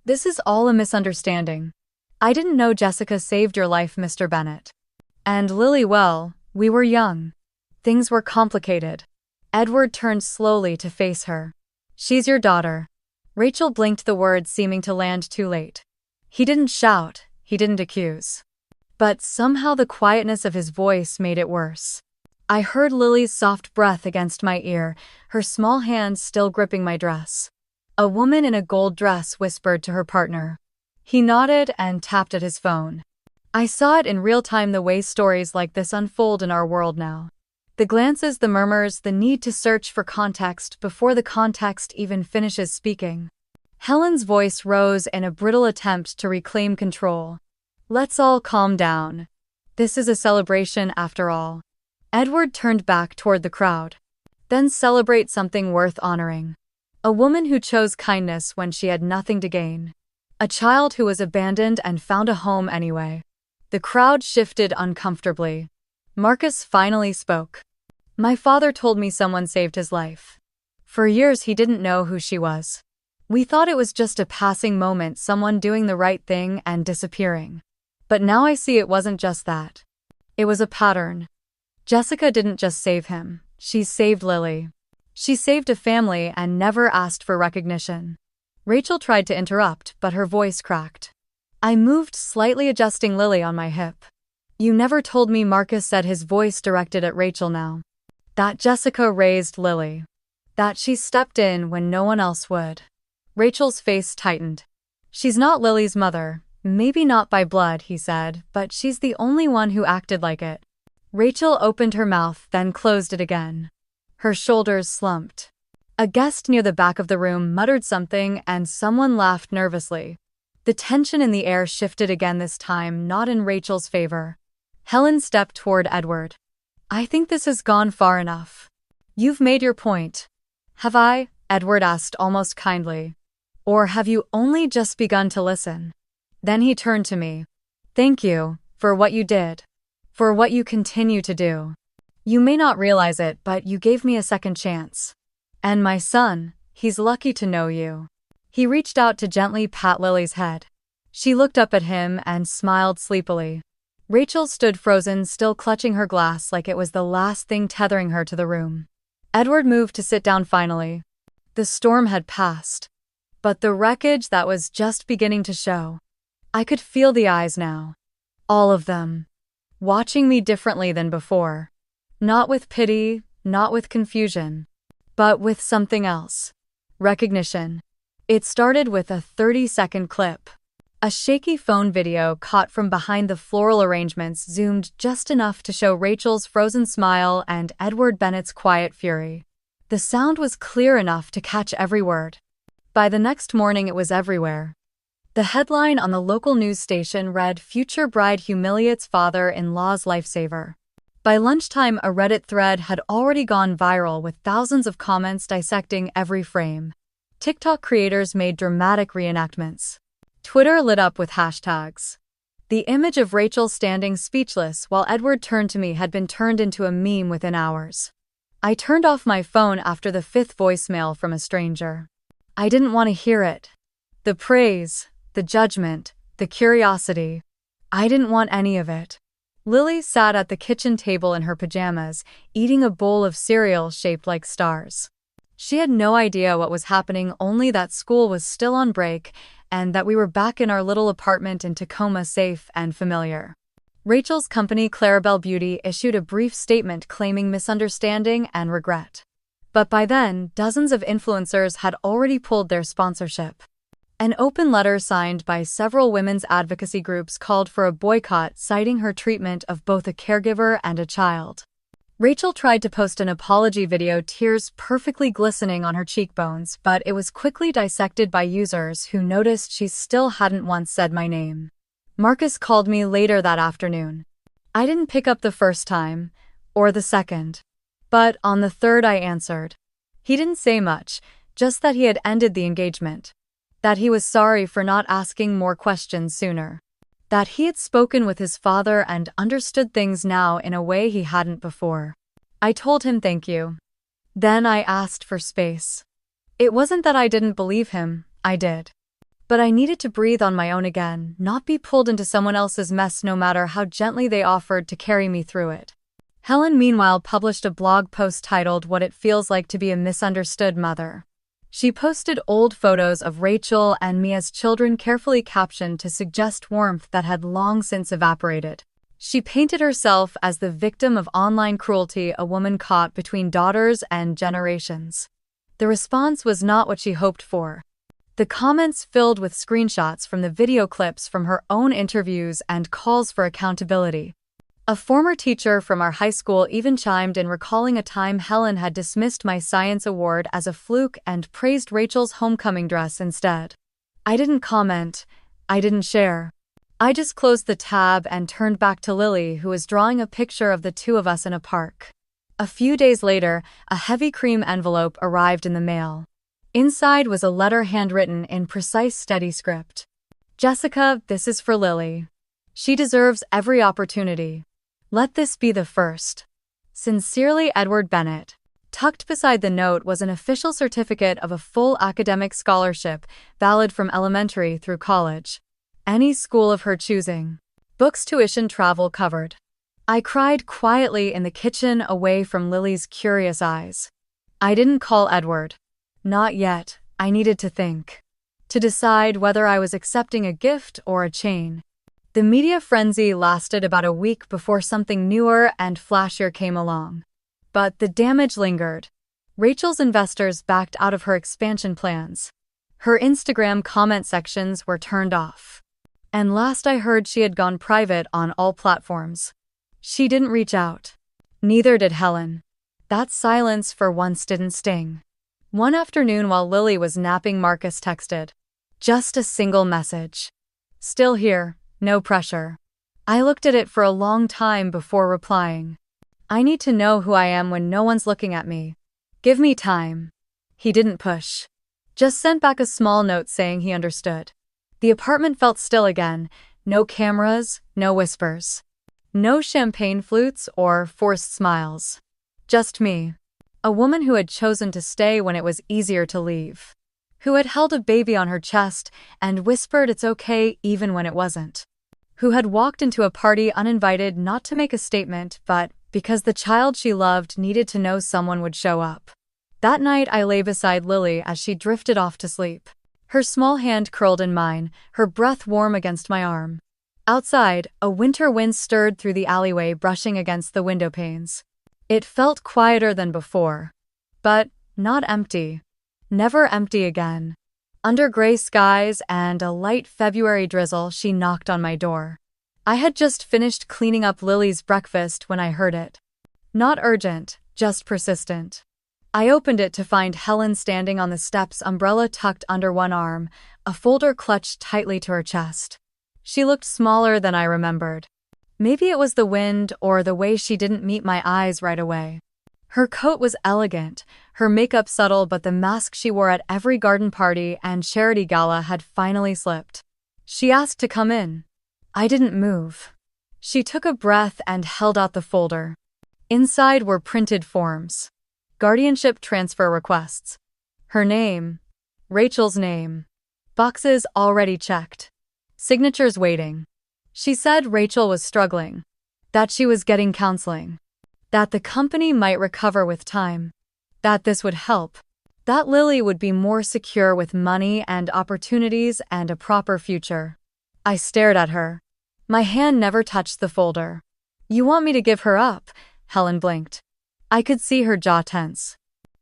This is all a misunderstanding. I didn't know Jessica saved your life, Mr. Bennett. And Lily, well, we were young. Things were complicated. Edward turned slowly to face her. She's your daughter. Rachel blinked, the words seeming to land too late. He didn't shout, he didn't accuse. But somehow the quietness of his voice made it worse. I heard Lily's soft breath against my ear, her small hands still gripping my dress. A woman in a gold dress whispered to her partner. He nodded and tapped at his phone. I saw it in real time, the way stories like this unfold in our world now. The glances, the murmurs, the need to search for context before the context even finishes speaking. Helen's voice rose in a brittle attempt to reclaim control. Let's all calm down. This is a celebration after all. Edward turned back toward the crowd. Then celebrate something worth honoring. A woman who chose kindness when she had nothing to gain. A child who was abandoned and found a home anyway. The crowd shifted uncomfortably. Marcus finally spoke. My father told me someone saved his life. For years he didn't know who she was. We thought it was just a passing moment, someone doing the right thing and disappearing. But now I see it wasn't just that. It was a pattern. Jessica didn't just save him, she saved Lily. She saved a family and never asked for recognition. Rachel tried to interrupt, but her voice cracked. I moved slightly, adjusting Lily on my hip. You never told me, Marcus said, his voice directed at Rachel now. That Jessica raised Lily. That she stepped in when no one else would. Rachel's face tightened. She's not Lily's mother, maybe not by blood, he said, but she's the only one who acted like it. Rachel opened her mouth, then closed it again. Her shoulders slumped. A guest near the back of the room muttered something and someone laughed nervously. The tension in the air shifted again, this time not in Rachel's favor. Helen stepped toward Edward. I think this has gone far enough. You've made your point. Have I? Edward asked almost kindly. Or have you only just begun to listen? Then he turned to me. Thank you, for what you did. For what you continue to do. You may not realize it, but you gave me a second chance. And my son, he's lucky to know you. He reached out to gently pat Lily's head. She looked up at him and smiled sleepily. Rachel stood frozen, still clutching her glass like it was the last thing tethering her to the room. Edward moved to sit down finally. The storm had passed. But the wreckage that was just beginning to show. I could feel the eyes now. All of them. Watching me differently than before. Not with pity, not with confusion. But with something else. Recognition. It started with a 30-second clip. A shaky phone video caught from behind the floral arrangements zoomed just enough to show Rachel's frozen smile and Edward Bennett's quiet fury. The sound was clear enough to catch every word. By the next morning it was everywhere. The headline on the local news station read, Future Bride Humiliates Father-in-Law's Lifesaver. By lunchtime, a Reddit thread had already gone viral with thousands of comments dissecting every frame. TikTok creators made dramatic reenactments. Twitter lit up with hashtags. The image of Rachel standing speechless while Edward turned to me had been turned into a meme within hours. I turned off my phone after the 5th voicemail from a stranger. I didn't want to hear it. The praise, the judgment, the curiosity. I didn't want any of it. Lily sat at the kitchen table in her pajamas, eating a bowl of cereal shaped like stars. She had no idea what was happening, only that school was still on break and that we were back in our little apartment in Tacoma, safe and familiar. Rachel's company, Clarabelle Beauty, issued a brief statement claiming misunderstanding and regret. But by then, dozens of influencers had already pulled their sponsorship. An open letter signed by several women's advocacy groups called for a boycott, citing her treatment of both a caregiver and a child. Rachel tried to post an apology video, tears perfectly glistening on her cheekbones, but it was quickly dissected by users who noticed she still hadn't once said my name. Marcus called me later that afternoon. I didn't pick up the first time, or the second. But on the third I answered. He didn't say much, just that he had ended the engagement. That he was sorry for not asking more questions sooner. That he had spoken with his father and understood things now in a way he hadn't before. I told him thank you. Then I asked for space. It wasn't that I didn't believe him, I did. But I needed to breathe on my own again, not be pulled into someone else's mess no matter how gently they offered to carry me through it. Helen, meanwhile, published a blog post titled "What It Feels Like to Be a Misunderstood Mother." She posted old photos of Rachel and Mia's children, carefully captioned to suggest warmth that had long since evaporated. She painted herself as the victim of online cruelty, a woman caught between daughters and generations. The response was not what she hoped for. The comments filled with screenshots from the video clips from her own interviews and calls for accountability. A former teacher from our high school even chimed in, recalling a time Helen had dismissed my science award as a fluke and praised Rachel's homecoming dress instead. I didn't comment. I didn't share. I just closed the tab and turned back to Lily, who was drawing a picture of the two of us in a park. A few days later, a heavy cream envelope arrived in the mail. Inside was a letter handwritten in precise, steady script. "Jessica, this is for Lily. She deserves every opportunity. Let this be the first. Sincerely, Edward Bennett." Tucked beside the note was an official certificate of a full academic scholarship, valid from elementary through college. Any school of her choosing. Books, tuition, travel covered. I cried quietly in the kitchen, away from Lily's curious eyes. I didn't call Edward. Not yet. I needed to think. To decide whether I was accepting a gift or a chain. The media frenzy lasted about a week before something newer and flashier came along. But the damage lingered. Rachel's investors backed out of her expansion plans. Her Instagram comment sections were turned off. And last I heard, she had gone private on all platforms. She didn't reach out. Neither did Helen. That silence for once didn't sting. One afternoon while Lily was napping, Marcus texted. Just a single message. "Still here. No pressure." I looked at it for a long time before replying. I need to know who I am when no one's looking at me. Give me time. He didn't push. Just sent back a small note saying he understood. The apartment felt still again. No cameras, no whispers. No champagne flutes or forced smiles. Just me. A woman who had chosen to stay when it was easier to leave. Who had held a baby on her chest and whispered it's okay even when it wasn't. Who had walked into a party uninvited, not to make a statement, but because the child she loved needed to know someone would show up. That night I lay beside Lily as she drifted off to sleep. Her small hand curled in mine, her breath warm against my arm. Outside, a winter wind stirred through the alleyway, brushing against the window panes. It felt quieter than before. But not empty. Never empty again. Under gray skies and a light February drizzle, she knocked on my door. I had just finished cleaning up Lily's breakfast when I heard it. Not urgent, just persistent. I opened it to find Helen standing on the steps, umbrella tucked under one arm, a folder clutched tightly to her chest. She looked smaller than I remembered. Maybe it was the wind or the way she didn't meet my eyes right away. Her coat was elegant, her makeup subtle, but the mask she wore at every garden party and charity gala had finally slipped. She asked to come in. I didn't move. She took a breath and held out the folder. Inside were printed forms. Guardianship transfer requests. Her name. Rachel's name. Boxes already checked. Signatures waiting. She said Rachel was struggling. That she was getting counseling. That the company might recover with time. That this would help. That Lily would be more secure with money and opportunities and a proper future. I stared at her. My hand never touched the folder. You want me to give her up? Helen blinked. I could see her jaw tense.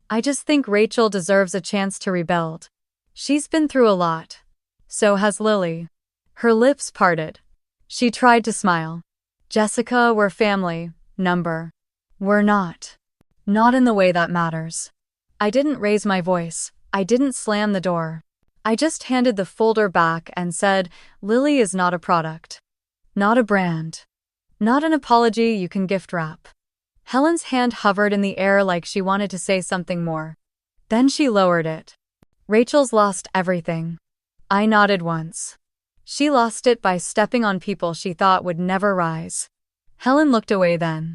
I just think Rachel deserves a chance to rebuild. She's been through a lot. So has Lily. Her lips parted. She tried to smile. Jessica, we're family. Number. We're not. Not in the way that matters. I didn't raise my voice. I didn't slam the door. I just handed the folder back and said, Lily is not a product. Not a brand. Not an apology you can gift wrap. Helen's hand hovered in the air like she wanted to say something more. Then she lowered it. Rachel's lost everything. I nodded once. She lost it by stepping on people she thought would never rise. Helen looked away then.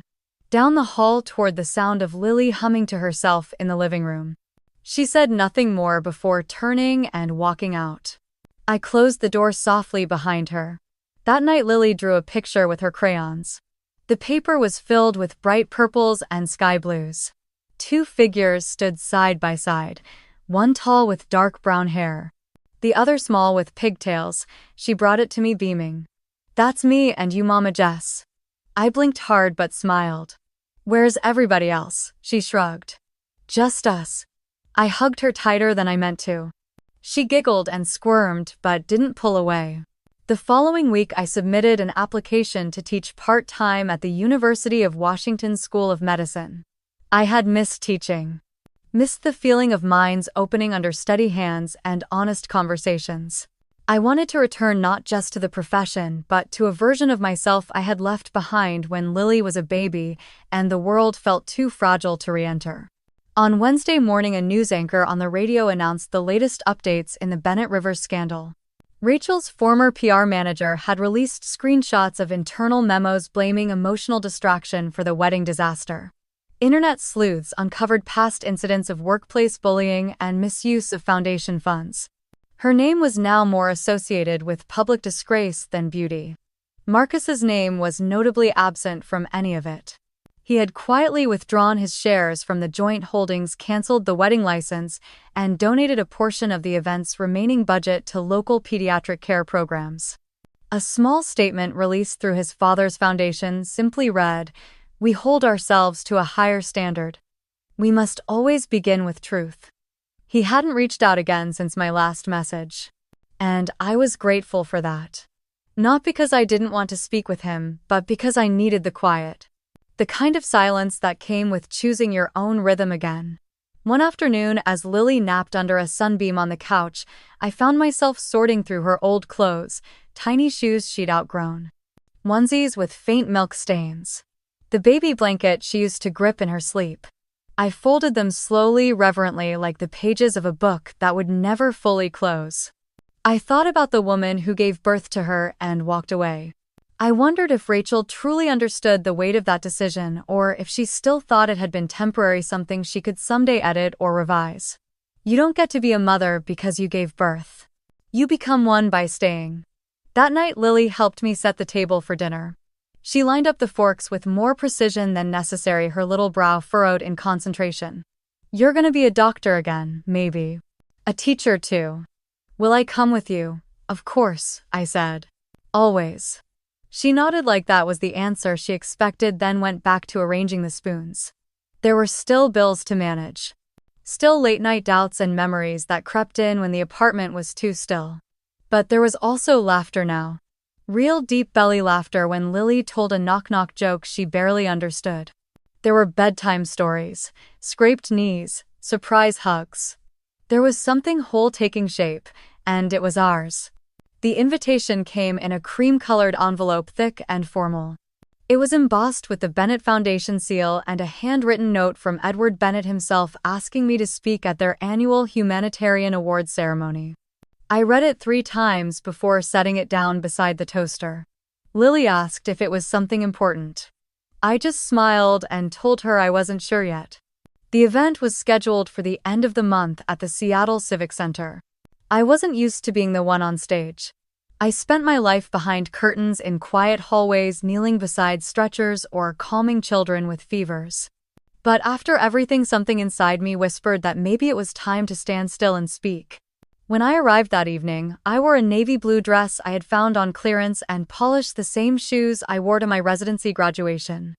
Down the hall toward the sound of Lily humming to herself in the living room. She said nothing more before turning and walking out. I closed the door softly behind her. That night Lily drew a picture with her crayons. The paper was filled with bright purples and sky blues. Two figures stood side by side, one tall with dark brown hair, the other small with pigtails. She brought it to me beaming. "That's me and you, Mama Jess." I blinked hard but smiled. "Where's everybody else?" she shrugged. "Just us." I hugged her tighter than I meant to. She giggled and squirmed but didn't pull away. The following week I submitted an application to teach part-time at the University of Washington School of Medicine. I had missed teaching. Missed the feeling of minds opening under steady hands and honest conversations. I wanted to return not just to the profession but to a version of myself I had left behind when Lily was a baby and the world felt too fragile to re-enter. On Wednesday morning, a news anchor on the radio announced the latest updates in the Bennett Rivers scandal. Rachel's former PR manager had released screenshots of internal memos blaming emotional distraction for the wedding disaster. Internet sleuths uncovered past incidents of workplace bullying and misuse of foundation funds. Her name was now more associated with public disgrace than beauty. Marcus's name was notably absent from any of it. He had quietly withdrawn his shares from the joint holdings, canceled the wedding license, and donated a portion of the event's remaining budget to local pediatric care programs. A small statement released through his father's foundation simply read, "We hold ourselves to a higher standard. We must always begin with truth." He hadn't reached out again since my last message. And I was grateful for that. Not because I didn't want to speak with him, but because I needed the quiet. The kind of silence that came with choosing your own rhythm again. One afternoon, as Lily napped under a sunbeam on the couch, I found myself sorting through her old clothes, tiny shoes she'd outgrown, onesies with faint milk stains, the baby blanket she used to grip in her sleep. I folded them slowly, reverently, like the pages of a book that would never fully close. I thought about the woman who gave birth to her and walked away. I wondered if Rachel truly understood the weight of that decision, or if she still thought it had been temporary, something she could someday edit or revise. You don't get to be a mother because you gave birth. You become one by staying. That night, Lily helped me set the table for dinner. She lined up the forks with more precision than necessary, her little brow furrowed in concentration. "You're gonna be a doctor again, maybe. A teacher too. Will I come with you?" "Of course," I said. "Always." She nodded like that was the answer she expected, then went back to arranging the spoons. There were still bills to manage. Still late-night doubts and memories that crept in when the apartment was too still. But there was also laughter now. Real deep belly laughter when Lily told a knock-knock joke she barely understood. There were bedtime stories, scraped knees, surprise hugs. There was something whole taking shape, and it was ours. The invitation came in a cream-colored envelope, thick and formal. It was embossed with the Bennett Foundation seal and a handwritten note from Edward Bennett himself asking me to speak at their annual humanitarian awards ceremony. I read it 3 times before setting it down beside the toaster. Lily asked if it was something important. I just smiled and told her I wasn't sure yet. The event was scheduled for the end of the month at the Seattle Civic Center. I wasn't used to being the one on stage. I spent my life behind curtains in quiet hallways, kneeling beside stretchers or calming children with fevers. But after everything, something inside me whispered that maybe it was time to stand still and speak. When I arrived that evening, I wore a navy blue dress I had found on clearance and polished the same shoes I wore to my residency graduation.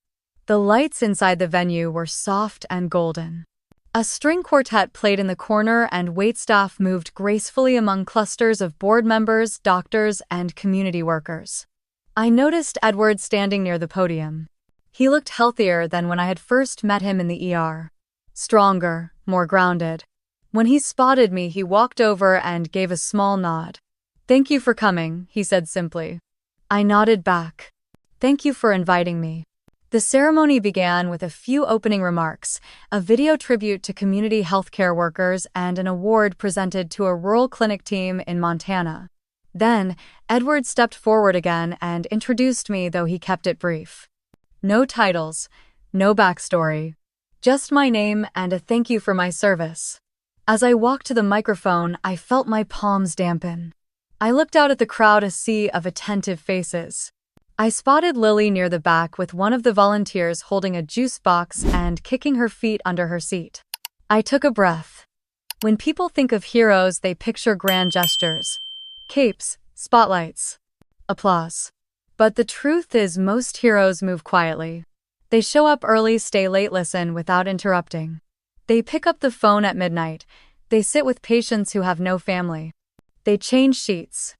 The lights inside the venue were soft and golden. A string quartet played in the corner and waitstaff moved gracefully among clusters of board members, doctors, and community workers. I noticed Edward standing near the podium. He looked healthier than when I had first met him in the ER. Stronger, more grounded. When he spotted me, he walked over and gave a small nod. "Thank you for coming," he said simply. I nodded back. "Thank you for inviting me." The ceremony began with a few opening remarks, a video tribute to community healthcare workers, and an award presented to a rural clinic team in Montana. Then, Edward stepped forward again and introduced me, though he kept it brief. No titles, no backstory. Just my name and a thank you for my service. As I walked to the microphone, I felt my palms dampen. I looked out at the crowd, a sea of attentive faces. I spotted Lily near the back with one of the volunteers holding a juice box and kicking her feet under her seat. I took a breath. When people think of heroes, they picture grand gestures. Capes, spotlights, applause. But the truth is, most heroes move quietly. They show up early, stay late, listen without interrupting. They pick up the phone at midnight. They sit with patients who have no family. They change sheets,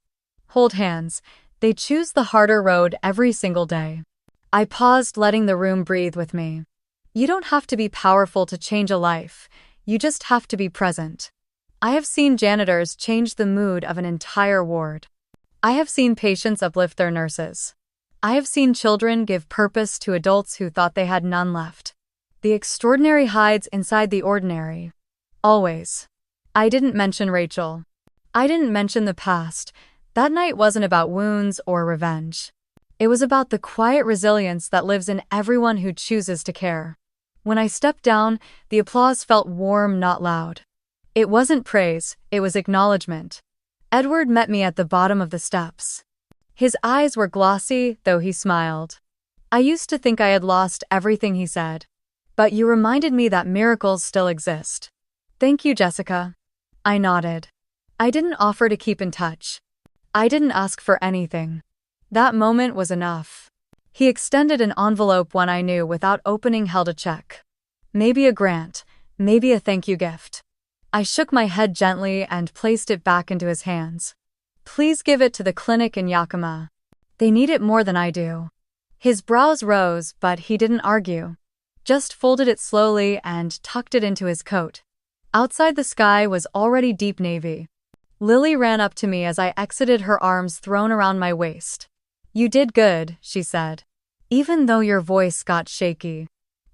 hold hands. They choose the harder road every single day. I paused, letting the room breathe with me. You don't have to be powerful to change a life. You just have to be present. I have seen janitors change the mood of an entire ward. I have seen patients uplift their nurses. I have seen children give purpose to adults who thought they had none left. The extraordinary hides inside the ordinary. Always. I didn't mention Rachel. I didn't mention the past. That night wasn't about wounds or revenge. It was about the quiet resilience that lives in everyone who chooses to care. When I stepped down, the applause felt warm, not loud. It wasn't praise, it was acknowledgement. Edward met me at the bottom of the steps. His eyes were glossy, though he smiled. I used to think I had lost everything, he said. But you reminded me that miracles still exist. Thank you, Jessica. I nodded. I didn't offer to keep in touch. I didn't ask for anything. That moment was enough. He extended an envelope, one I knew without opening, held a check. Maybe a grant, maybe a thank you gift. I shook my head gently and placed it back into his hands. Please give it to the clinic in Yakima. They need it more than I do. His brows rose, but he didn't argue. Just folded it slowly and tucked it into his coat. Outside, the sky was already deep navy. Lily ran up to me as I exited, her arms thrown around my waist. You did good, she said, even though your voice got shaky.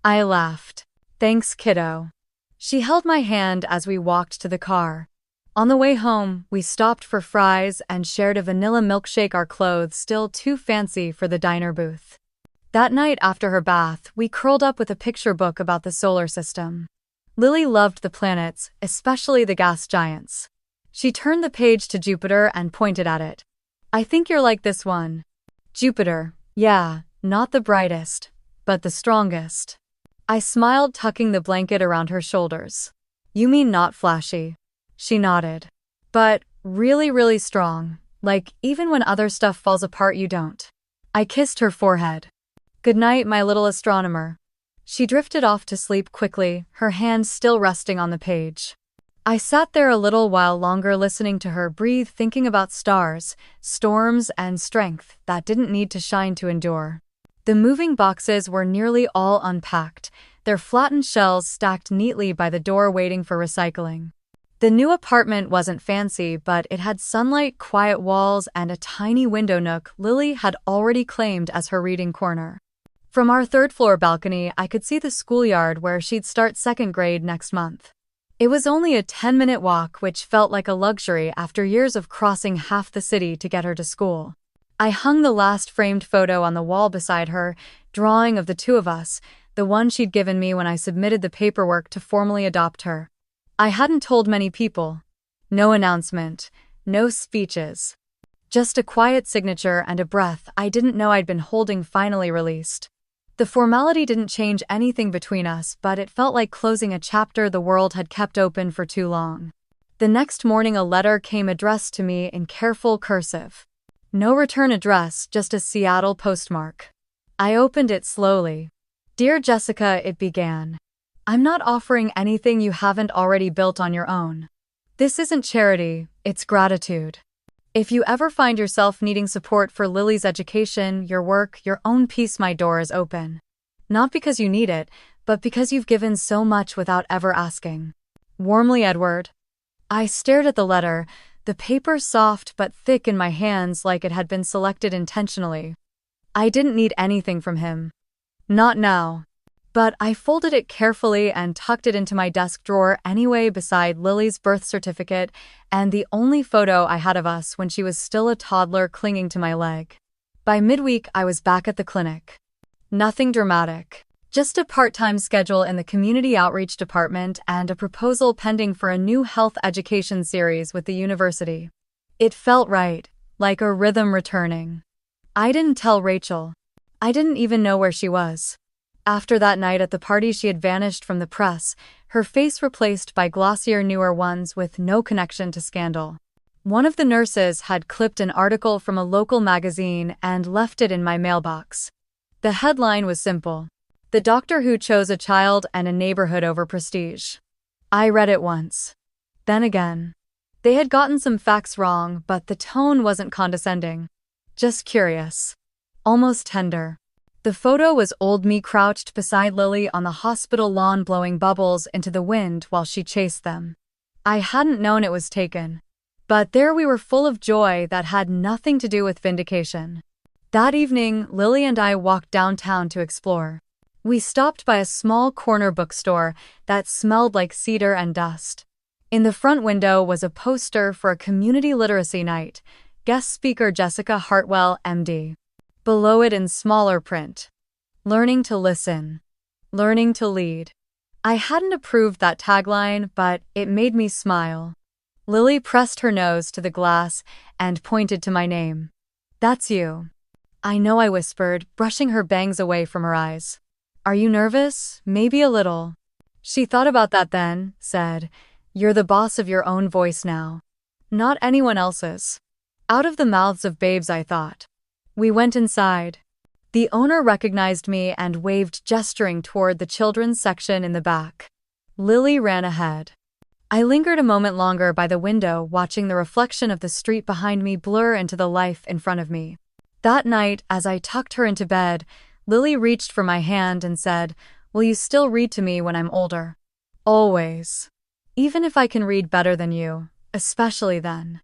I laughed. Thanks, kiddo. She held my hand as we walked to the car. On the way home, we stopped for fries and shared a vanilla milkshake, our clothes still too fancy for the diner booth. That night after her bath, we curled up with a picture book about the solar system. Lily loved the planets, especially the gas giants. She turned the page to Jupiter and pointed at it. I think you're like this one. Jupiter, yeah, not the brightest, but the strongest. I smiled, tucking the blanket around her shoulders. You mean not flashy? She nodded. But really, really strong. Like, even when other stuff falls apart, you don't. I kissed her forehead. Good night, my little astronomer. She drifted off to sleep quickly, her hand still resting on the page. I sat there a little while longer, listening to her breathe, thinking about stars, storms, and strength that didn't need to shine to endure. The moving boxes were nearly all unpacked, their flattened shells stacked neatly by the door waiting for recycling. The new apartment wasn't fancy, but it had sunlight, quiet walls, and a tiny window nook Lily had already claimed as her reading corner. From our third-floor balcony, I could see the schoolyard where she'd start second grade next month. It was only a 10-minute walk, which felt like a luxury after years of crossing half the city to get her to school. I hung the last framed photo on the wall beside her, drawing of the two of us, the one she'd given me when I submitted the paperwork to formally adopt her. I hadn't told many people. No announcement, no speeches. Just a quiet signature and a breath I didn't know I'd been holding finally released. The formality didn't change anything between us, but it felt like closing a chapter the world had kept open for too long. The next morning, a letter came addressed to me in careful cursive. No return address, just a Seattle postmark. I opened it slowly. Dear Jessica, it began. I'm not offering anything you haven't already built on your own. This isn't charity, it's gratitude. If you ever find yourself needing support for Lily's education, your work, your own peace, my door is open. Not because you need it, but because you've given so much without ever asking. Warmly, Edward. I stared at the letter, the paper soft but thick in my hands, like it had been selected intentionally. I didn't need anything from him. Not now. But I folded it carefully and tucked it into my desk drawer anyway beside Lily's birth certificate and the only photo I had of us when she was still a toddler clinging to my leg. By midweek, I was back at the clinic. Nothing dramatic. Just a part-time schedule in the community outreach department and a proposal pending for a new health education series with the university. It felt right, like a rhythm returning. I didn't tell Rachel. I didn't even know where she was. After that night at the party, she had vanished from the press, her face replaced by glossier, newer ones with no connection to scandal. One of the nurses had clipped an article from a local magazine and left it in my mailbox. The headline was simple: "The doctor who chose a child and a neighborhood over prestige." I read it once. Then again. They had gotten some facts wrong, but the tone wasn't condescending. Just curious. Almost tender. The photo was old me crouched beside Lily on the hospital lawn blowing bubbles into the wind while she chased them. I hadn't known it was taken. But there we were, full of joy that had nothing to do with vindication. That evening, Lily and I walked downtown to explore. We stopped by a small corner bookstore that smelled like cedar and dust. In the front window was a poster for a community literacy night, guest speaker Jessica Hartwell, MD. Below it in smaller print: "Learning to listen. Learning to lead." I hadn't approved that tagline, but it made me smile. Lily pressed her nose to the glass and pointed to my name. "That's you." "I know," I whispered, brushing her bangs away from her eyes. "Are you nervous?" "Maybe a little." She thought about that then, said, "You're the boss of your own voice now. Not anyone else's." Out of the mouths of babes, I thought. We went inside. The owner recognized me and waved, gesturing toward the children's section in the back. Lily ran ahead. I lingered a moment longer by the window, watching the reflection of the street behind me blur into the life in front of me. That night, as I tucked her into bed, Lily reached for my hand and said, "Will you still read to me when I'm older?" "Always. Even if I can read better than you, especially then."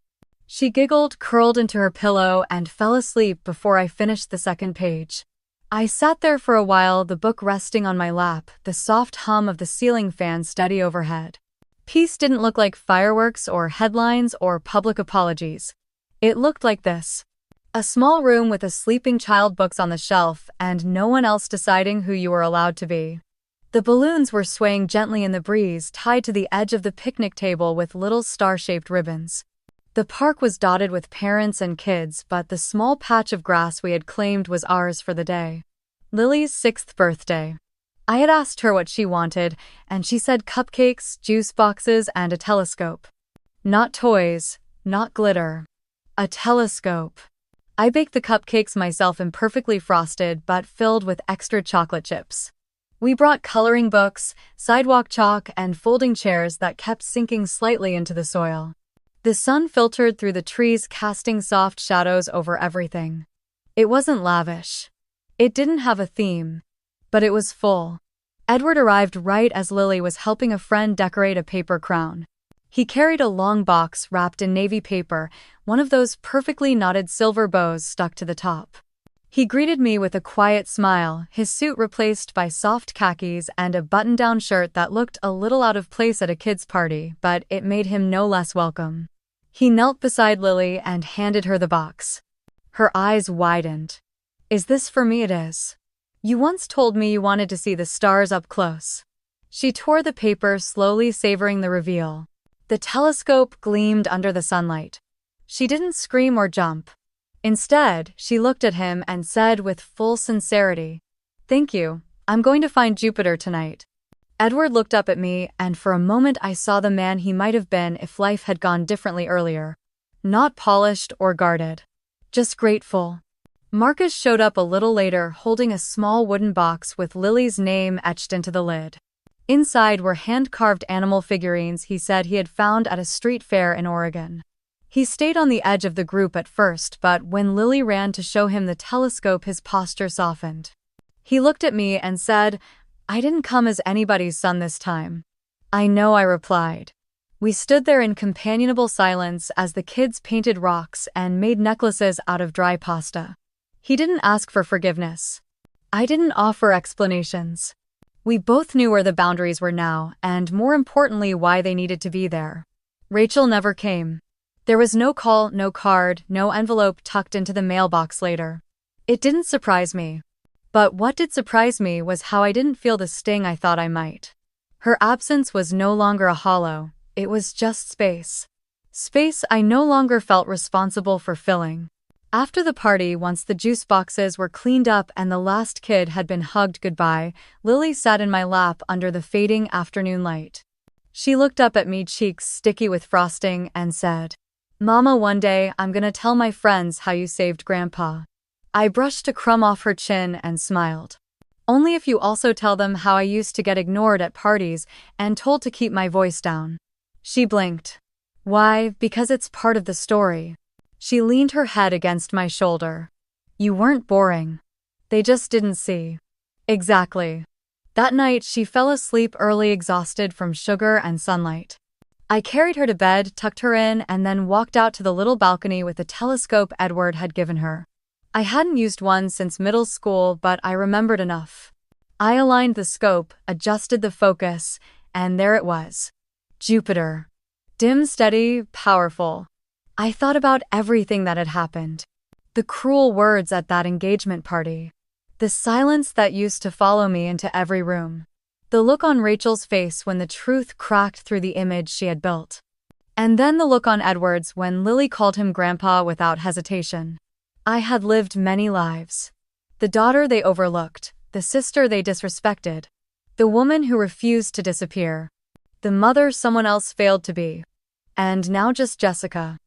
She giggled, curled into her pillow, and fell asleep before I finished the second page. I sat there for a while, the book resting on my lap, the soft hum of the ceiling fan steady overhead. Peace didn't look like fireworks or headlines or public apologies. It looked like this: a small room with a sleeping child, books on the shelf, and no one else deciding who you were allowed to be. The balloons were swaying gently in the breeze, tied to the edge of the picnic table with little star-shaped ribbons. The park was dotted with parents and kids, but the small patch of grass we had claimed was ours for the day. Lily's 6th birthday. I had asked her what she wanted, and she said cupcakes, juice boxes, and a telescope. Not toys, not glitter. A telescope. I baked the cupcakes myself, imperfectly frosted but filled with extra chocolate chips. We brought coloring books, sidewalk chalk, and folding chairs that kept sinking slightly into the soil. The sun filtered through the trees, casting soft shadows over everything. It wasn't lavish. It didn't have a theme. But it was full. Edward arrived right as Lily was helping a friend decorate a paper crown. He carried a long box wrapped in navy paper, one of those perfectly knotted silver bows stuck to the top. He greeted me with a quiet smile, his suit replaced by soft khakis and a button-down shirt that looked a little out of place at a kid's party, but it made him no less welcome. He knelt beside Lily and handed her the box. Her eyes widened. "Is this for me?" "It is. You once told me you wanted to see the stars up close." She tore the paper, slowly savoring the reveal. The telescope gleamed under the sunlight. She didn't scream or jump. Instead, she looked at him and said with full sincerity, "Thank you. I'm going to find Jupiter tonight." Edward looked up at me, and for a moment I saw the man he might have been if life had gone differently earlier. Not polished or guarded. Just grateful. Marcus showed up a little later, holding a small wooden box with Lily's name etched into the lid. Inside were hand-carved animal figurines he said he had found at a street fair in Oregon. He stayed on the edge of the group at first, but when Lily ran to show him the telescope, his posture softened. He looked at me and said, "I didn't come as anybody's son this time." "I know," I replied. We stood there in companionable silence as the kids painted rocks and made necklaces out of dry pasta. He didn't ask for forgiveness. I didn't offer explanations. We both knew where the boundaries were now, and more importantly, why they needed to be there. Rachel never came. There was no call, no card, no envelope tucked into the mailbox later. It didn't surprise me. But what did surprise me was how I didn't feel the sting I thought I might. Her absence was no longer a hollow, it was just space. Space I no longer felt responsible for filling. After the party, once the juice boxes were cleaned up and the last kid had been hugged goodbye, Lily sat in my lap under the fading afternoon light. She looked up at me, cheeks sticky with frosting, and said, "Mama, one day I'm gonna tell my friends how you saved Grandpa." I brushed a crumb off her chin and smiled. "Only if you also tell them how I used to get ignored at parties and told to keep my voice down." She blinked. "Why, because it's part of the story." She leaned her head against my shoulder. "You weren't boring. They just didn't see." Exactly. That night, she fell asleep early, exhausted from sugar and sunlight. I carried her to bed, tucked her in, and then walked out to the little balcony with the telescope Edward had given her. I hadn't used one since middle school, but I remembered enough. I aligned the scope, adjusted the focus, and there it was. Jupiter. Dim, steady, powerful. I thought about everything that had happened. The cruel words at that engagement party. The silence that used to follow me into every room. The look on Rachel's face when the truth cracked through the image she had built. And then the look on Edward's when Lily called him Grandpa without hesitation. I had lived many lives. The daughter they overlooked, the sister they disrespected, the woman who refused to disappear, the mother someone else failed to be. And now just Jessica.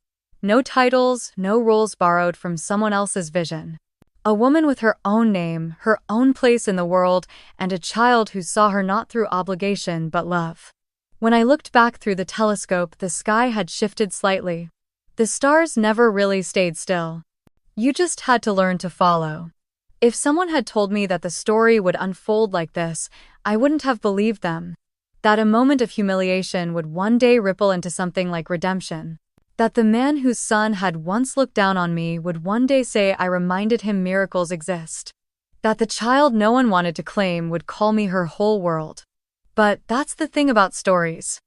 No titles, no roles borrowed from someone else's vision. A woman with her own name, her own place in the world, and a child who saw her not through obligation but love. When I looked back through the telescope, the sky had shifted slightly. The stars never really stayed still. You just had to learn to follow. If someone had told me that the story would unfold like this, I wouldn't have believed them. That a moment of humiliation would one day ripple into something like redemption. That the man whose son had once looked down on me would one day say I reminded him miracles exist. That the child no one wanted to claim would call me her whole world. But that's the thing about stories.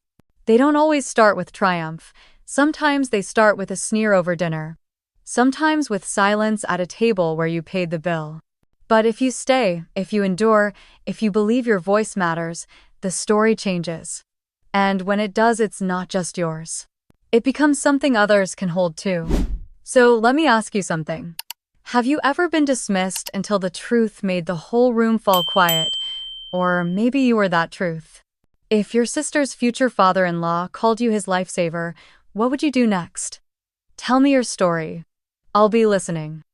They don't always start with triumph. Sometimes they start with a sneer over dinner. Sometimes with silence at a table where you paid the bill. But if you stay, if you endure, if you believe your voice matters, the story changes. And when it does, it's not just yours. It becomes something others can hold too. So let me ask you something. Have you ever been dismissed until the truth made the whole room fall quiet? Or maybe you were that truth. If your sister's future father-in-law called you his lifesaver, what would you do next? Tell me your story. I'll be listening.